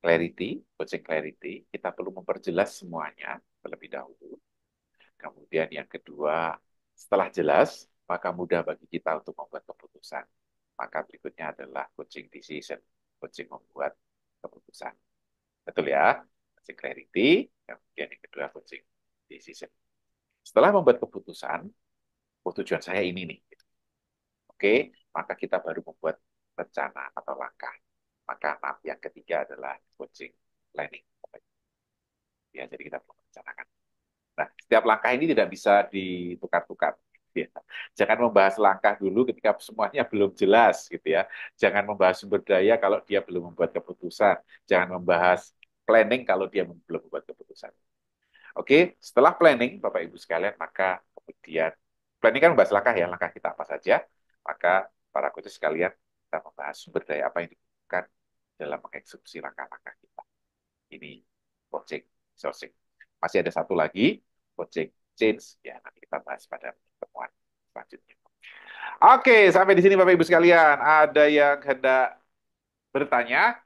clarity, coaching clarity. Kita perlu memperjelas semuanya terlebih dahulu. Kemudian yang kedua, setelah jelas, maka mudah bagi kita untuk membuat keputusan. Maka berikutnya adalah coaching decision, coaching membuat keputusan. Betul ya? Coaching clarity, kemudian yang kedua coaching decision. Setelah membuat keputusan, oh, tujuan saya ini nih. Oke, maka kita baru membuat rencana atau langkah. Maka yang ketiga adalah coaching planning. Ya, jadi kita perlu merencanakan. Nah, setiap langkah ini tidak bisa ditukar-tukar. Ya. Jangan membahas langkah dulu ketika semuanya belum jelas, gitu ya. Jangan membahas sumber daya kalau dia belum membuat keputusan. Jangan membahas planning kalau dia belum membuat keputusan. Oke, setelah planning, Bapak Ibu sekalian, maka kemudian planning kan membahas langkah ya, langkah kita apa saja. Maka para coach sekalian, kita membahas sumber daya apa yang dibutuhkan dalam mengeksekusi langkah-langkah kita. Ini coaching sourcing. Masih ada satu lagi, coaching change. Ya, nanti kita bahas pada pertemuan selanjutnya. Oke, sampai di sini Bapak Ibu sekalian. Ada yang hendak bertanya?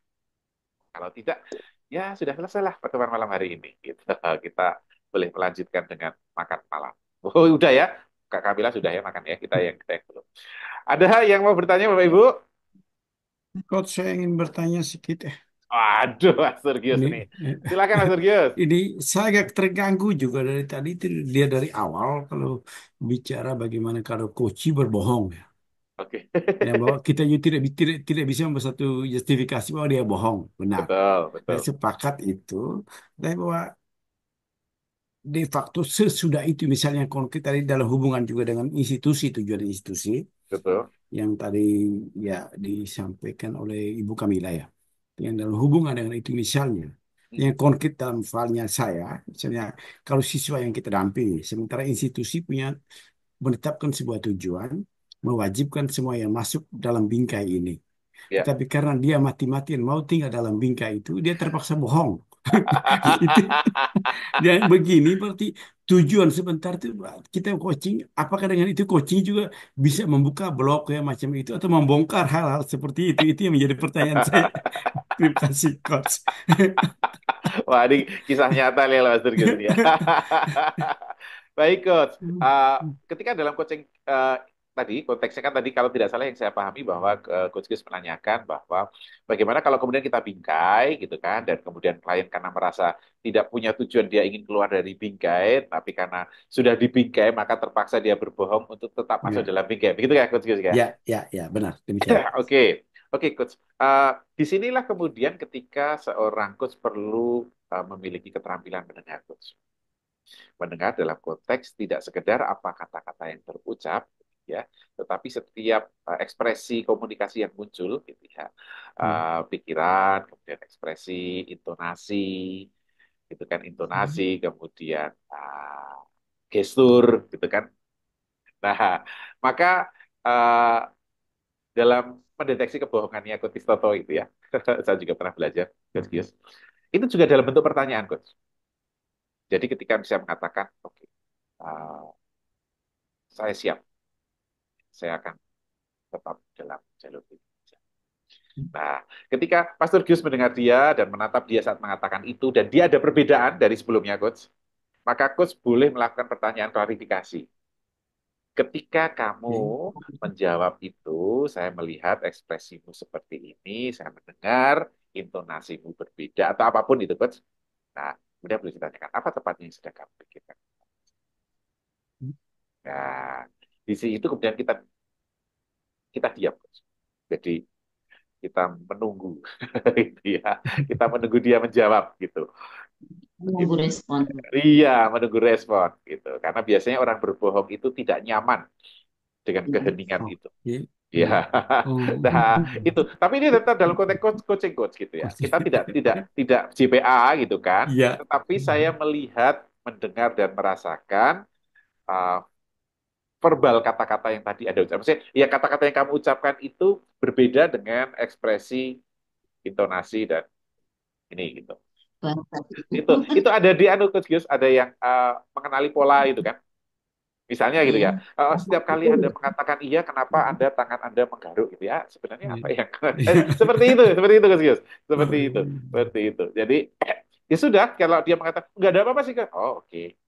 Kalau tidak, ya sudah selesai lah pertemuan malam hari ini. Gitu. Kita boleh melanjutkan dengan makan malam. Oh, udah ya. Kak Kamila sudah ya makan ya. Kita yang belum. Ada yang mau bertanya Bapak Ibu? Coach, saya ingin bertanya sedikit. Aduh, Mas Sergius Ini, nih. Silakan Mas Sergius. ini saya agak terganggu juga dari tadi itu dia dari awal kalau bicara bagaimana kalau coach berbohong ya. Oke. Ya bahwa kita juga tidak bisa membuat satu justifikasi bahwa dia bohong, benar. Betul, Saya betul. sepakat itu. Dan bahwa de facto sesudah itu misalnya konkret tadi dalam hubungan juga dengan institusi tujuan institusi Betul. yang tadi ya disampaikan oleh Ibu Kamila ya. Yang dalam hubungan dengan itu misalnya yang konkret dalam filenya saya misalnya kalau siswa yang kita dampingi sementara institusi punya menetapkan sebuah tujuan mewajibkan semua yang masuk dalam bingkai ini Ya. tetapi karena dia mati-matian mau tinggal dalam bingkai itu dia terpaksa bohong itu dia begini berarti tujuan sebentar itu kita coaching apakah dengan itu coaching juga bisa membuka blog ya macam itu atau membongkar hal-hal seperti itu yang menjadi pertanyaan saya. Terima kasih coach. Wah, ini kisah nyata nih Mas Sergius ini ya. Baik, Coach. Ketika dalam coaching tadi, konteksnya kan tadi kalau tidak salah yang saya pahami bahwa Coach Gus menanyakan bahwa bagaimana kalau kemudian kita bingkai gitu kan, dan kemudian klien karena merasa tidak punya tujuan dia ingin keluar dari bingkai, tapi karena sudah dibingkai maka terpaksa dia berbohong untuk tetap masuk Ya, dalam bingkai. Begitu ya, Coach Gus ya? ya, benar demikian. Oke, oke, Coach. Disinilah kemudian ketika seorang coach perlu memiliki keterampilan mendengar, Coach. Mendengar dalam konteks tidak sekedar apa kata-kata yang terucap, ya, tetapi setiap ekspresi komunikasi yang muncul, gitu ya, Hmm. pikiran, kemudian ekspresi, intonasi, gitu kan, intonasi, kemudian gestur, gitu kan. Nah, maka uh, dalam mendeteksi kebohongannya Coach Toto itu ya, saya juga pernah belajar, Coach Gius. Itu juga dalam bentuk pertanyaan, Coach. Jadi ketika bisa mengatakan, oke, saya siap, saya akan tetap dalam jalur ini. Nah, ketika Pastor Gius mendengar dia dan menatap dia saat mengatakan itu, dan dia ada perbedaan dari sebelumnya, Coach, maka Coach boleh melakukan pertanyaan klarifikasi. Ketika kamu menjawab itu, saya melihat ekspresimu seperti ini, saya mendengar intonasimu berbeda, atau apapun itu, Coach. Nah, kemudian boleh ditanyakan, apa tepatnya yang sedang kamu pikirkan? Nah, di situ kemudian kita diam, Coach. Jadi kita menunggu, gitu ya. Kita menunggu dia menjawab, gitu. Menunggu respon. Iya, menunggu respon, gitu. Karena biasanya orang berbohong itu tidak nyaman dengan keheningan itu. Ya, nah itu. Tapi ini tetap dalam konteks coaching coach gitu ya. Kita tidak JPA gitu kan. Tetapi saya melihat, mendengar dan merasakan verbal kata-kata yang tadi ada ucapkan. Maksudnya, ya kata-kata yang kamu ucapkan itu berbeda dengan ekspresi, intonasi dan ini gitu. Itu ada di Coach Gius, ada yang mengenali pola itu kan. Misalnya gitu ya, setiap kali Anda mengatakan iya, kenapa tangan Anda menggaruk gitu ya? Sebenarnya apa yang seperti itu Coach Gius, seperti itu. Jadi ya sudah, kalau dia mengatakan nggak ada apa-apa sih, kan? Oh, oke.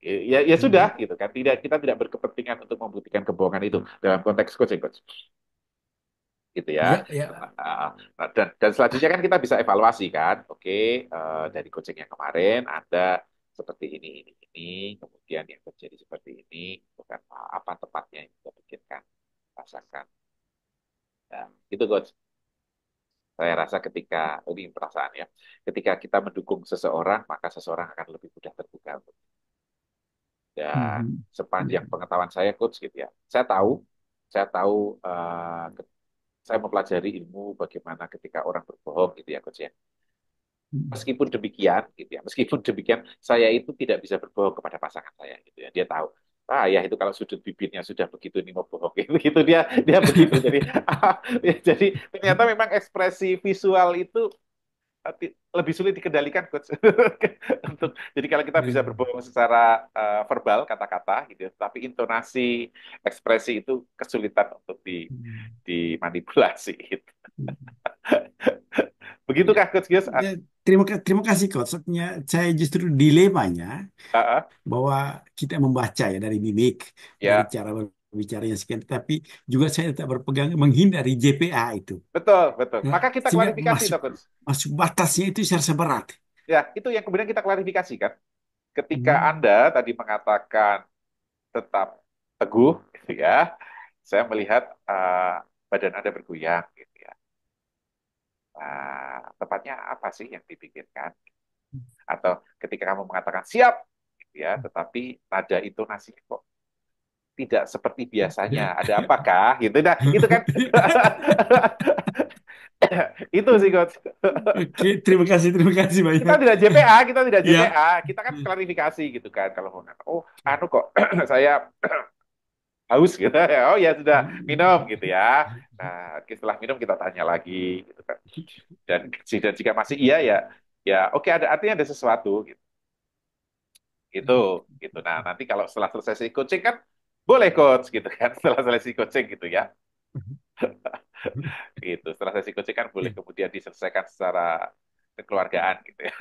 Ya sudah gitu kan. Kita tidak berkepentingan untuk membuktikan kebohongan itu dalam konteks coaching, Coach. Gitu ya. Dan selanjutnya kan kita bisa evaluasi kan. Oke, dari coaching yang kemarin ada seperti ini, kemudian yang terjadi seperti ini, bukan apa tepatnya yang kita pikirkan, rasakan. Nah, itu Coach. Saya rasa ketika, ini perasaan ya, ketika kita mendukung seseorang, maka seseorang akan lebih mudah terbuka. Dan sepanjang pengetahuan saya, Coach, gitu ya, saya tahu, saya mempelajari ilmu bagaimana ketika orang berbohong, gitu ya, Coach ya. Meskipun demikian, saya itu tidak bisa berbohong kepada pasangan saya, gitu ya. Dia tahu, ya itu kalau sudut bibirnya sudah begitu, ini mau bohong, gitu dia begitu. Jadi ternyata memang ekspresi visual itu lebih sulit dikendalikan, Coach. Jadi kalau kita bisa berbohong secara verbal, kata-kata, gitu, tapi intonasi, ekspresi itu kesulitan untuk dimanipulasi. Gitu. Begitukah, Coach Gius? Terima kasih, Coach. Saya justru dilemanya bahwa kita membaca ya dari mimik, dari cara berbicaranya sekian, tapi juga saya tetap berpegang menghindari JPA itu. Betul. Maka kita klarifikasi, masuk batasnya itu saya rasa berat. Ya, itu yang kemudian kita klarifikasi kan. Ketika Anda tadi mengatakan tetap teguh, gitu ya, saya melihat badan Anda bergoyang, gitu ya. Tepatnya apa sih yang dipikirkan? Atau ketika kamu mengatakan siap, gitu ya, tetapi nada intonasi kok tidak seperti biasanya. Ada apakah? Gitu. Nah, itu kan. Itu sih, Coach. Oke, terima kasih banyak. Kita tidak JPA, kita kan klarifikasi gitu kan. Kalau mau kok saya haus gitu ya. Oh ya sudah minum gitu ya. Nah, setelah minum kita tanya lagi gitu kan. Dan jika masih iya ya oke, artinya ada sesuatu gitu. Gitu. Nah, nanti kalau setelah selesai coaching kan boleh coach gitu kan, setelah selesai coaching gitu ya. Gitu. Setelah sesi coaching kan boleh kemudian diselesaikan secara kekeluargaan gitu ya.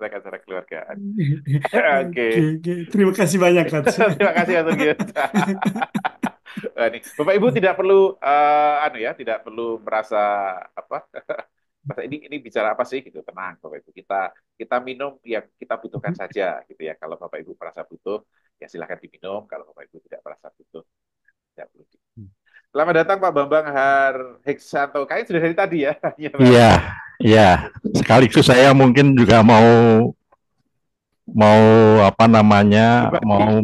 Secara keluargaan. Oke. Terima kasih banyak, Coach. Terima kasih, Mas Gius. Bapak Ibu tidak perlu tidak perlu merasa apa. Ini bicara apa sih gitu, tenang Bapak Ibu, kita minum yang kita butuhkan saja gitu ya. Kalau Bapak Ibu merasa butuh ya silahkan diminum, kalau Bapak Ibu tidak merasa butuh tidak perlu. Selamat datang Pak Bambang Heksanto, kayaknya sudah dari tadi ya. Iya. Sekaligus saya mungkin juga mau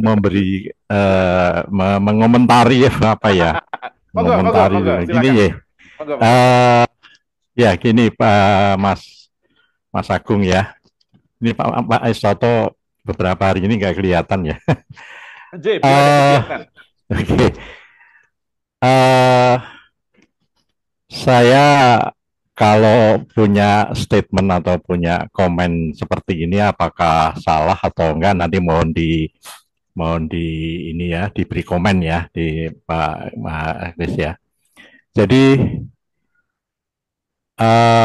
memberi mengomentari apa ya. Mengomentari gini ya. Ya, gini Pak Mas Agung ya. Ini Pak Estoto beberapa hari ini nggak kelihatan ya. Anjay, beliau ada Eh, kegiatan. Oke. Eh, saya kalau punya statement atau punya komen seperti ini, apakah salah atau enggak, nanti mohon di ini ya, diberi komen ya di Pak Kris ya. Jadi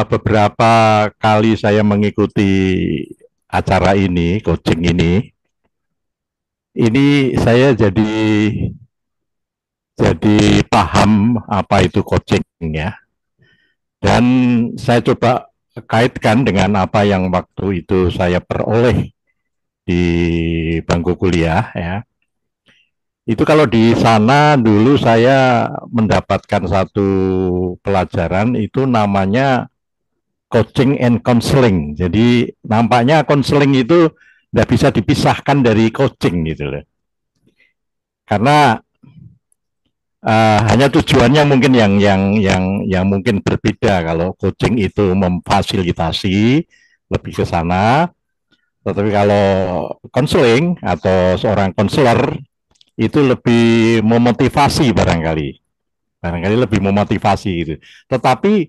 beberapa kali saya mengikuti acara ini, coaching ini saya jadi paham apa itu coaching ya. Dan saya coba kaitkan dengan apa yang waktu itu saya peroleh di bangku kuliah ya. Itu kalau di sana dulu saya mendapatkan satu pelajaran itu namanya coaching and counseling. Jadi nampaknya counseling itu tidak bisa dipisahkan dari coaching gitu loh. Karena hanya tujuannya mungkin yang mungkin berbeda. Kalau coaching itu memfasilitasi lebih ke sana, tetapi kalau konseling atau seorang konselor itu lebih memotivasi barangkali lebih memotivasi gitu. Tetapi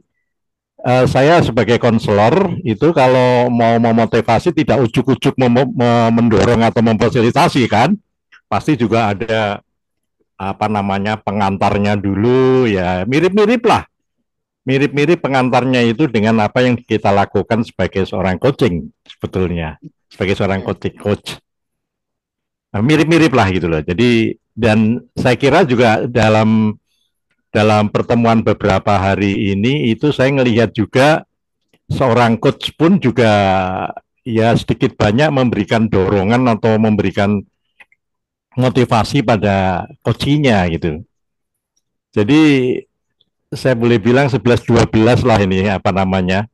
saya sebagai konselor itu kalau mau memotivasi tidak ujuk-ujuk mendorong atau memfasilitasi kan, pasti juga ada apa namanya pengantarnya dulu ya mirip-mirip pengantarnya itu dengan apa yang kita lakukan sebagai seorang coaching sebetulnya sebagai seorang coach. Nah, mirip-mirip lah gitu loh. Jadi dan saya kira juga dalam pertemuan beberapa hari ini itu saya melihat juga seorang coach pun juga ya sedikit banyak memberikan dorongan atau memberikan motivasi pada coachingnya gitu. Jadi saya boleh bilang 11-12 lah ini apa namanya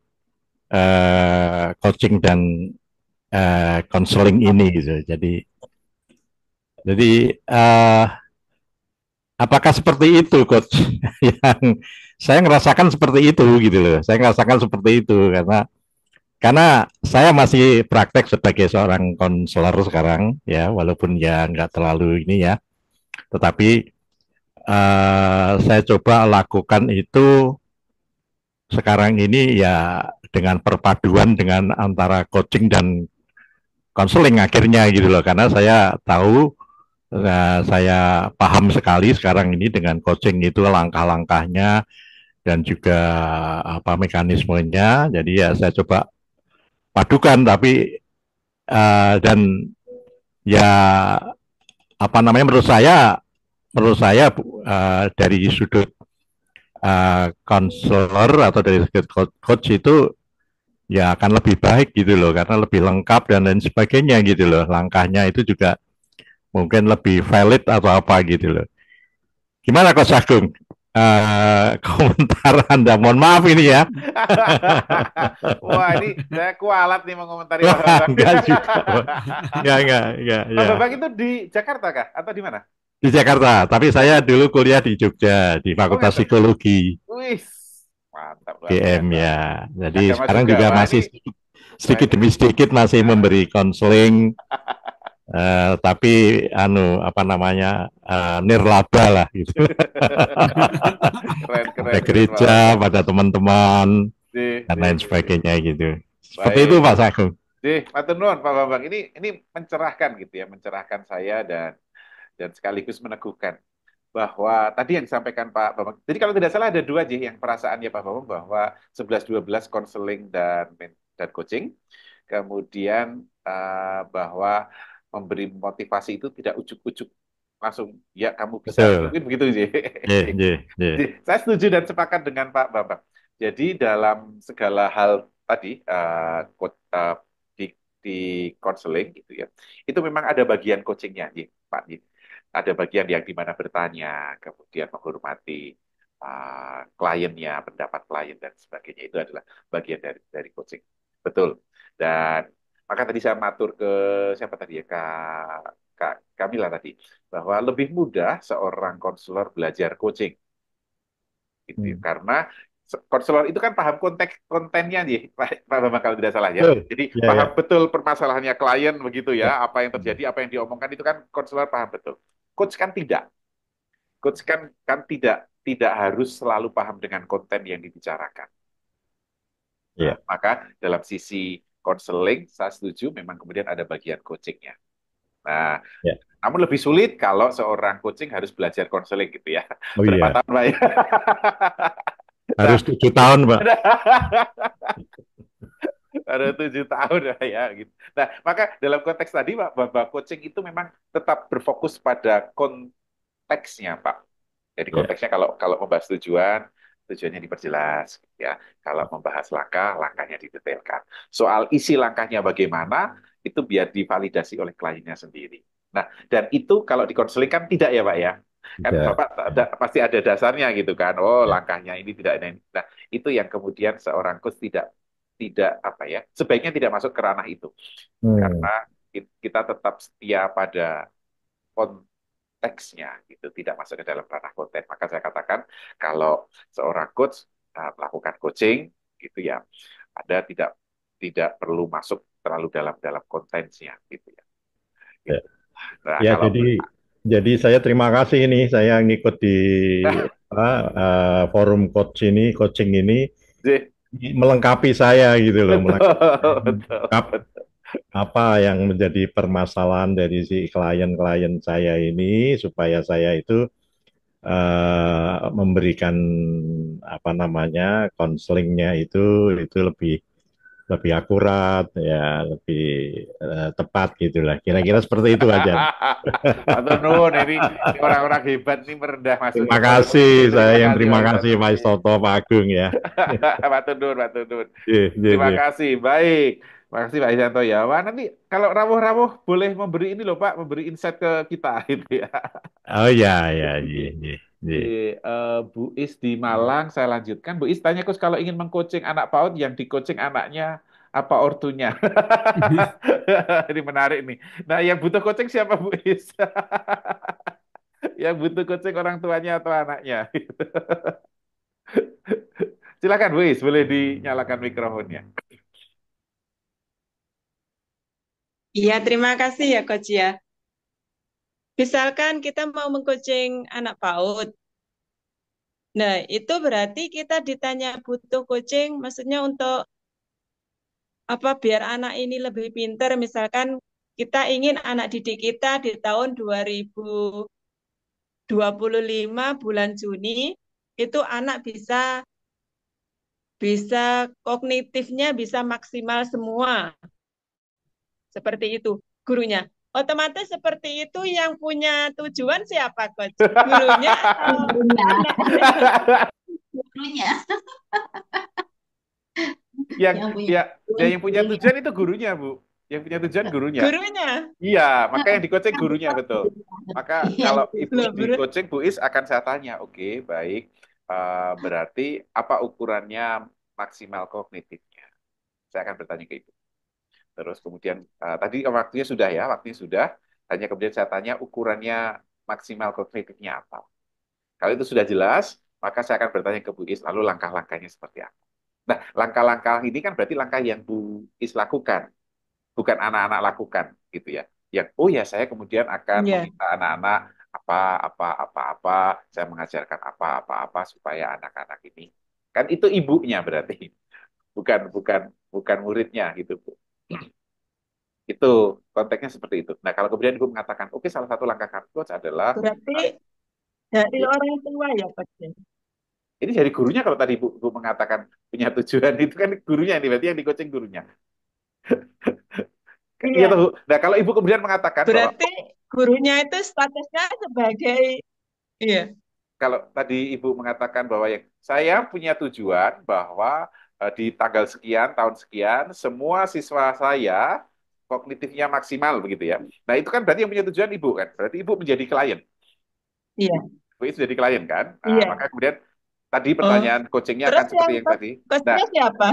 coaching dan counseling ini gitu. Jadi apakah seperti itu coach? Yang saya ngerasakan seperti itu gitu loh. Saya ngerasakan seperti itu karena saya masih praktek sebagai seorang konselor sekarang ya, walaupun ya nggak terlalu ini ya, tetapi saya coba lakukan itu sekarang ini ya dengan perpaduan dengan antara coaching dan konseling akhirnya gitu loh, karena saya tahu saya paham sekali sekarang ini dengan coaching itu langkah-langkahnya dan juga apa mekanismenya. Jadi ya saya coba padukan, tapi dan ya apa namanya menurut saya dari sudut konselor atau dari sudut coach itu ya akan lebih baik gitu loh, karena lebih lengkap dan lain sebagainya gitu loh, langkahnya itu juga mungkin lebih valid atau apa gitu loh. Gimana Coach Agung? Komentar Anda, mohon maaf ini ya. Wah, ini saya kualat nih mengomentari Pak Bambang. Enggak juga. Enggak, Pak ya. Bambang itu di Jakarta kah? Atau di mana? Di Jakarta, tapi saya dulu kuliah di Jogja, di Oh, Fakultas nggak. Psikologi, Wih, mantap luar GM biasa. ya. Jadi Agama sekarang juga. juga Wah, masih ini sedikit ini. demi sedikit masih Nah, memberi konseling, tapi apa namanya nirlaba lah gitu. keren, Pada keren, keren Pak gereja, Bambang. pada teman-teman Di, dan di, lain di, di. sebagainya gitu. Seperti itu Baik. Pak Sagung. Matur nuwun Pak Bambang. Ini mencerahkan gitu ya, mencerahkan saya dan sekaligus meneguhkan bahwa tadi yang disampaikan Pak Bambang. Jadi kalau tidak salah ada dua aja yang perasaannya Pak Bambang bahwa 11-12 konseling dan coaching. Kemudian bahwa memberi motivasi itu tidak ujuk-ujuk langsung ya kamu bisa Betul. mungkin begitu sih. Saya setuju dan sepakat dengan Pak Bambang. Jadi dalam segala hal tadi di di konseling gitu ya, itu memang ada bagian coachingnya, Pak. Ada bagian yang dimana bertanya, kemudian menghormati kliennya, pendapat klien dan sebagainya. Itu adalah bagian dari coaching. Betul. Dan maka tadi saya matur ke siapa tadi ya, Kak Kamila tadi, bahwa lebih mudah seorang konselor belajar coaching. Gitu. Karena konselor itu kan paham konteks kontennya nih, Pak Bambang kalau tidak salah ya. Betul. Jadi Ya, ya. paham betul permasalahannya klien begitu Ya. ya, apa yang terjadi, apa yang diomongkan itu kan konselor paham betul. Coach kan tidak. Coach kan tidak harus selalu paham dengan konten yang dibicarakan. Nah, Ya. maka dalam sisi konseling saya setuju memang kemudian ada bagian coachingnya. Nah, Ya. namun lebih sulit kalau seorang coaching harus belajar konseling gitu ya. Oh Berapa iya, tahun, Pak ya? Nah, harus 7 tahun, Pak. ada 7 tahun ya gitu. Nah, maka dalam konteks tadi Pak, coaching itu memang tetap berfokus pada konteksnya, Pak. Jadi Ya. konteksnya kalau kalau membahas tujuan, tujuannya diperjelas, ya. Kalau membahas langkah, langkahnya didetailkan. Soal isi langkahnya bagaimana, itu biar divalidasi oleh kliennya sendiri. Nah, dan itu kalau di konseling kan tidak ya, Pak ya. Kan Ya. Bapak pasti ada dasarnya gitu kan. Oh, Ya. langkahnya ini tidak ini. Nah, itu yang kemudian seorang coach tidak tidak apa ya, sebaiknya tidak masuk ke ranah itu. Hmm. Karena kita tetap setia pada konteksnya gitu, tidak masuk ke dalam ranah konten. Maka saya katakan kalau seorang coach melakukan coaching gitu ya, ada tidak perlu masuk terlalu dalam dalam kontennya gitu ya. Ya. Gitu. Nah, Ya, kalau jadi saya terima kasih ini, saya ngikut di apa, forum coaching ini melengkapi saya gitu loh, betul, betul, melengkapi betul. apa yang menjadi permasalahan dari si klien-klien saya ini supaya saya itu memberikan apa namanya konselingnya itu lebih lebih akurat ya, lebih tepat gitulah. Kira-kira seperti itu aja. Matur nuwun ini orang-orang hebat nih merendah masuk Terima ya. kasih, saya Terima yang kasih terima Pak kasih Pak Istoto. Istoto, Pak Agung ya. Matur nuwun, matur nuwun. Iya, iya, Terima iya. kasih. Baik. Terima kasih Pak Isanto ya. Wah, nanti kalau rawuh-rawuh boleh memberi ini loh Pak, memberi insight ke kita gitu ya. Oh ya, ya, iya, iya, iya. Bu Is di Malang, saya lanjutkan. Bu Is tanya, Kus, kalau ingin mengcoaching anak PAUD, yang di-coaching anaknya apa ortunya? Ini menarik nih. Nah, yang butuh coaching siapa Bu Is? Yang butuh coaching orang tuanya atau anaknya? Silakan Bu Is, boleh dinyalakan mikrofonnya. Iya, terima kasih ya Coach ya. Misalkan kita mau mengcoaching anak PAUD. Nah, itu berarti kita ditanya butuh coaching, maksudnya untuk apa biar anak ini lebih pinter. Misalkan kita ingin anak didik kita di tahun 2025 bulan Juni itu anak bisa bisa kognitifnya bisa maksimal semua. Seperti itu gurunya. Otomatis seperti itu yang punya tujuan siapa, Coach? Gurunya atau Gurunya. anaknya? Gurunya. Yang Yang punya ya, tujuan yang punya gurunya. tujuan itu gurunya, Bu. Yang punya tujuan gurunya. Gurunya. Iya, maka yang di-coaching gurunya betul. Maka Iya, kalau Ibu Loh, di-coaching Bu Is akan saya tanya, oke, baik. Berarti apa ukurannya maksimal kognitifnya? Saya akan bertanya ke Ibu. Terus kemudian tadi waktunya sudah ya, waktunya sudah. Hanya kemudian saya tanya ukurannya maksimal kognitifnya apa? Kalau itu sudah jelas, maka saya akan bertanya ke Bu Is, lalu langkah-langkahnya seperti apa? Nah, langkah-langkah ini kan berarti langkah yang Bu Is lakukan, bukan anak-anak lakukan, gitu ya. Yang, oh ya, saya kemudian akan Iya. meminta anak-anak apa, saya mengajarkan apa, supaya anak-anak ini, kan itu ibunya berarti, bukan bukan bukan muridnya, gitu, Bu. Itu konteksnya seperti itu. Nah, kalau kemudian Ibu mengatakan, oke, salah satu langkah coach adalah Berarti dari orang tua ya, Coach. ini dari gurunya. Kalau tadi Bu mengatakan punya tujuan, itu kan gurunya ini, berarti yang di-coaching gurunya. Iya Iya. tuh. Nah, kalau Ibu kemudian mengatakan bahwa Berarti gurunya itu statusnya sebagai iya. kalau tadi Ibu mengatakan bahwa ya, saya punya tujuan bahwa di tanggal sekian, tahun sekian, semua siswa saya kognitifnya maksimal begitu ya. Nah, itu kan berarti yang punya tujuan Ibu kan. Berarti Ibu menjadi klien. Iya. Ibu itu jadi klien kan. Nah, Iya. maka kemudian tadi Oh. pertanyaan coachingnya Terus akan seperti yang yang tadi. Nah, coachnya siapa?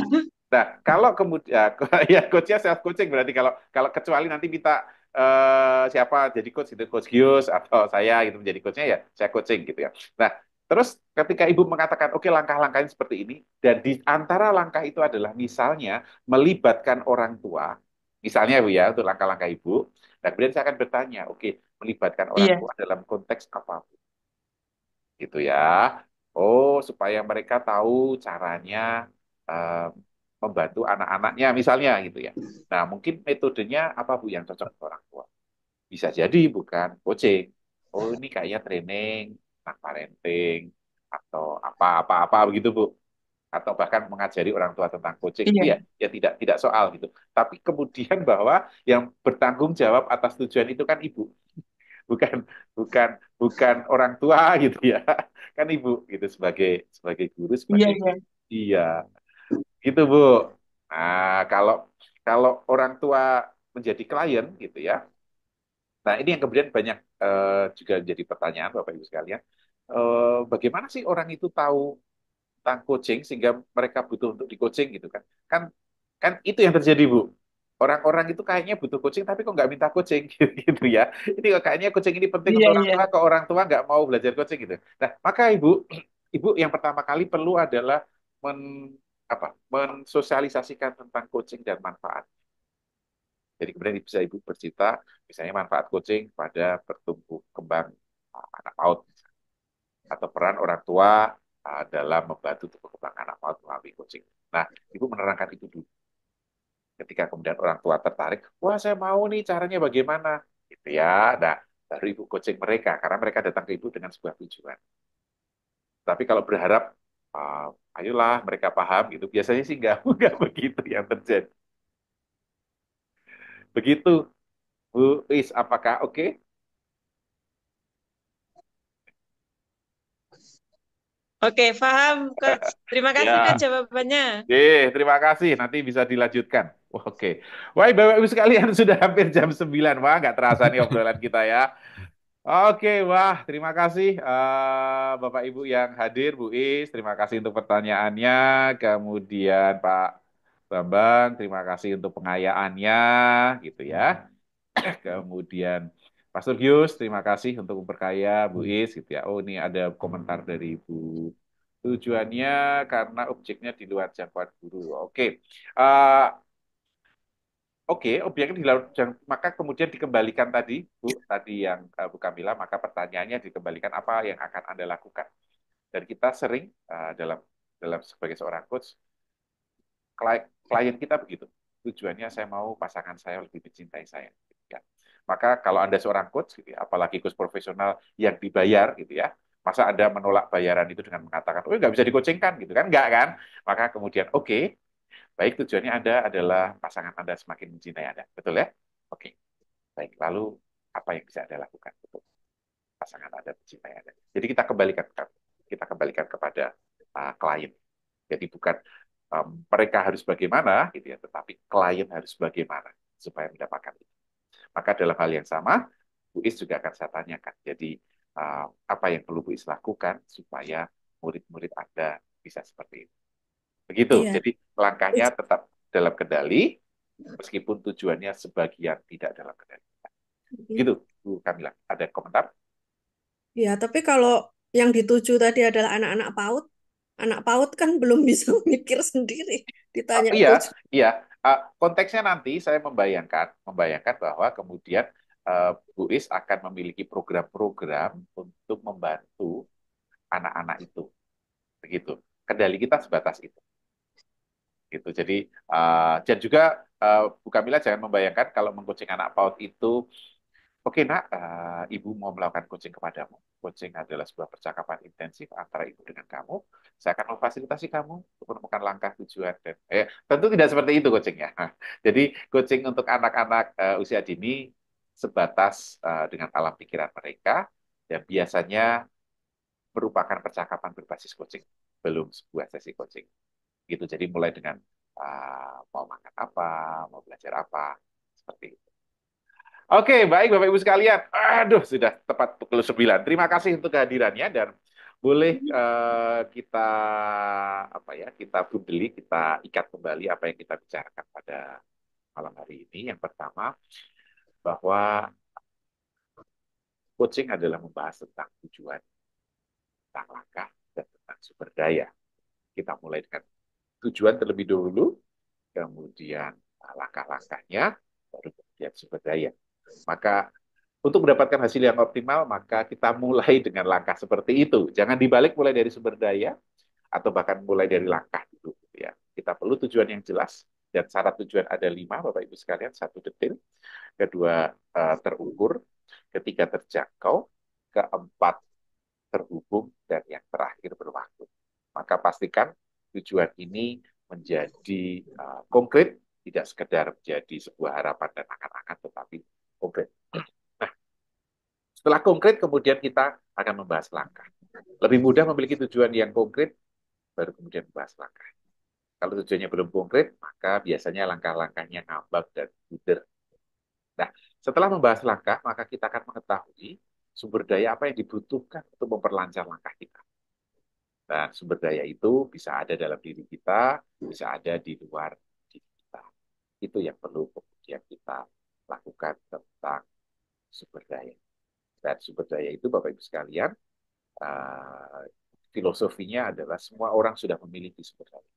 Nah, kalau kemudian ya coachnya self coaching berarti kalau kalau kecuali nanti minta siapa jadi coach itu, coach Gius atau saya gitu menjadi coachnya, ya saya coaching gitu ya. Nah, Terus ketika ibu mengatakan, oke langkah-langkahnya seperti ini, dan di antara langkah itu adalah misalnya melibatkan orang tua, misalnya Bu ya, untuk langkah-langkah ibu, dan kemudian saya akan bertanya, oke, melibatkan orang Iya, tua dalam konteks apa? Gitu ya. Oh, supaya mereka tahu caranya eh, membantu anak-anaknya misalnya gitu ya. Nah, mungkin metodenya apa Bu yang cocok untuk orang tua? Bisa jadi bukan coaching. Oh, ini kayaknya training tentang parenting atau apa-apa begitu Bu. Atau bahkan mengajari orang tua tentang coaching itu iya, ya ya tidak soal gitu. Tapi kemudian bahwa yang bertanggung jawab atas tujuan itu kan ibu, bukan bukan bukan orang tua gitu ya, kan ibu gitu sebagai sebagai guru iya, sebagai iya. iya gitu Bu. Nah, kalau kalau orang tua menjadi klien gitu ya. Nah, ini yang kemudian banyak juga jadi pertanyaan Bapak Ibu sekalian. Bagaimana sih orang itu tahu tentang coaching sehingga mereka butuh untuk di coaching gitu kan? Kan kan itu yang terjadi Bu. Orang-orang itu kayaknya butuh coaching tapi kok nggak minta coaching gitu ya. Ini kok kayaknya coaching ini penting Iya, untuk orang iya. tua, kok orang tua nggak mau belajar coaching gitu. Nah, maka Ibu, Ibu yang pertama kali perlu adalah men, mensosialisasikan tentang coaching dan manfaat. Jadi kemudian bisa Ibu bercerita, misalnya manfaat coaching pada bertumbuh kembang anak PAUD atau peran orang tua dalam membantu tumbuh kembang anak PAUD melalui coaching. Nah, Ibu menerangkan itu dulu. Ketika kemudian orang tua tertarik, wah saya mau nih caranya bagaimana, gitu ya. Nah, baru Ibu coaching mereka karena mereka datang ke Ibu dengan sebuah tujuan. Tapi kalau berharap, uh, ayolah mereka paham gitu, biasanya sih nggak begitu yang terjadi. Begitu, Bu Is, apakah oke? Oke, paham, Coach. Terima kasih, Coach, Ya, jawabannya. Terima kasih. Nanti bisa dilanjutkan. Oke. Wah, Bapak Ibu sekalian sudah hampir jam 9. Wah, nggak terasa nih obrolan kita ya. Oke, wah, terima kasih Bapak Ibu yang hadir, Bu Is. Terima kasih untuk pertanyaannya. Kemudian Pak Bambang, terima kasih untuk pengayaannya, gitu ya. Kemudian Pastor Gius, terima kasih untuk memperkaya Bu Is, gitu ya. Oh, ini ada komentar dari Bu. Tujuannya karena objeknya di luar jangkauan guru. Oke. Eh, Oke, objeknya di luar maka kemudian dikembalikan tadi, Bu, tadi yang Bu Kamila, maka pertanyaannya dikembalikan apa yang akan Anda lakukan. Dan kita sering dalam dalam sebagai seorang coach, klien kita begitu. Tujuannya saya mau pasangan saya lebih mencintai saya. Ya. Maka kalau Anda seorang coach, gitu ya, apalagi coach profesional yang dibayar, gitu ya, masa Anda menolak bayaran itu dengan mengatakan, oh nggak bisa dikocengkan, gitu kan? Nggak kan? Maka kemudian, oke, baik tujuannya Anda adalah pasangan Anda semakin mencintai Anda. Betul ya? Oke, baik. Lalu apa yang bisa Anda lakukan untuk pasangan Anda mencintai Anda? Jadi kita kembalikan kepada klien. Jadi bukan mereka harus bagaimana, gitu ya, tetapi klien harus bagaimana supaya mendapatkan itu. Maka dalam hal yang sama, Bu Is juga akan saya tanyakan. Jadi apa yang perlu Bu Is lakukan supaya murid-murid Anda bisa seperti itu. Begitu. Iya. Jadi langkahnya tetap dalam kendali, meskipun tujuannya sebagian tidak dalam kendali. Gitu, Bu Kamila. Ada komentar? Ya, tapi kalau yang dituju tadi adalah anak PAUD kan belum bisa mikir sendiri, ditanya Iya, coach. iya. Konteksnya nanti saya membayangkan bahwa kemudian Bu Is akan memiliki program-program untuk membantu anak-anak itu. Begitu. Kendali kita sebatas itu. Gitu. Jadi dan juga Bu Kamila jangan membayangkan kalau mengcoaching anak PAUD itu, oke nak, ibu mau melakukan coaching kepadamu. Coaching adalah sebuah percakapan intensif antara ibu dengan kamu. Saya akan memfasilitasi kamu untuk menemukan langkah tujuan dan tentu tidak seperti itu coachingnya. Jadi coaching untuk anak-anak usia dini sebatas dengan alam pikiran mereka dan biasanya merupakan percakapan berbasis coaching, belum sebuah sesi coaching. Gitu. Jadi mulai dengan mau makan apa, mau belajar apa, seperti itu. Oke, baik Bapak Ibu sekalian. Aduh, sudah tepat pukul 9. Terima kasih untuk kehadirannya dan boleh kita apa ya, kita bundeli, kita ikat kembali apa yang kita bicarakan pada malam hari ini. Yang pertama, bahwa coaching adalah membahas tentang tujuan. tentang langkah dan tentang sumber daya. Kita mulai dengan tujuan terlebih dulu, kemudian langkah-langkahnya, baru kemudian sumber daya. Maka untuk mendapatkan hasil yang optimal, maka kita mulai dengan langkah seperti itu. Jangan dibalik mulai dari sumber daya, atau bahkan mulai dari langkah dulu. Ya. Kita perlu tujuan yang jelas, dan syarat tujuan ada 5, Bapak Ibu sekalian. 1, detail. Kedua, terukur. Ketiga, terjangkau. Keempat, terhubung. Dan yang terakhir, berwaktu. Maka pastikan tujuan ini menjadi konkret, tidak sekedar menjadi sebuah harapan dan angan-angan, tetapi konkret. Nah, setelah konkret, kemudian kita akan membahas langkah. Lebih mudah memiliki tujuan yang konkret, baru kemudian membahas langkah. Kalau tujuannya belum konkret, maka biasanya langkah-langkahnya ngambang dan blunder. Nah, setelah membahas langkah, maka kita akan mengetahui sumber daya apa yang dibutuhkan untuk memperlancar langkah kita. Dan sumber daya itu bisa ada dalam diri kita, bisa ada di luar diri kita. Itu yang perlu kemudian kita lakukan tentang sumber daya. Dan sumber daya itu, Bapak Ibu sekalian, filosofinya adalah semua orang sudah memiliki sumber daya.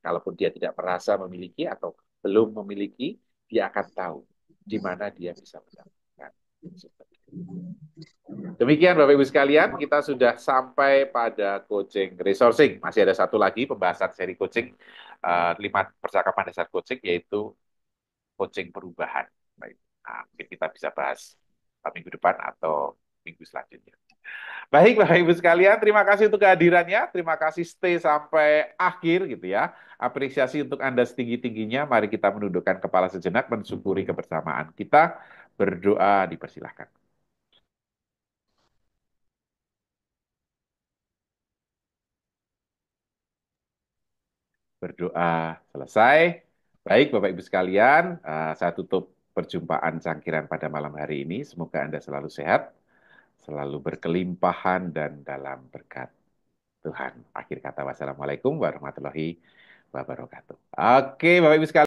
Kalaupun dia tidak merasa memiliki atau belum memiliki, dia akan tahu di mana dia bisa mendapatkan sumber daya. Demikian Bapak Ibu sekalian, kita sudah sampai pada coaching resourcing. Masih ada satu lagi pembahasan seri coaching, 5 percakapan dasar coaching, yaitu coaching perubahan. Nah, mungkin kita bisa bahas minggu depan atau minggu selanjutnya. Baik Bapak Ibu sekalian, terima kasih untuk kehadirannya, terima kasih stay sampai akhir gitu ya. Apresiasi untuk Anda setinggi-tingginya. Mari kita menundukkan kepala sejenak, mensyukuri kebersamaan kita, berdoa, dipersilahkan. Berdoa selesai. Baik Bapak Ibu sekalian, saya tutup perjumpaan cangkiran pada malam hari ini. Semoga Anda selalu sehat, selalu berkelimpahan dan dalam berkat Tuhan. Akhir kata, wassalamualaikum warahmatullahi wabarakatuh. Oke Bapak Ibu sekalian.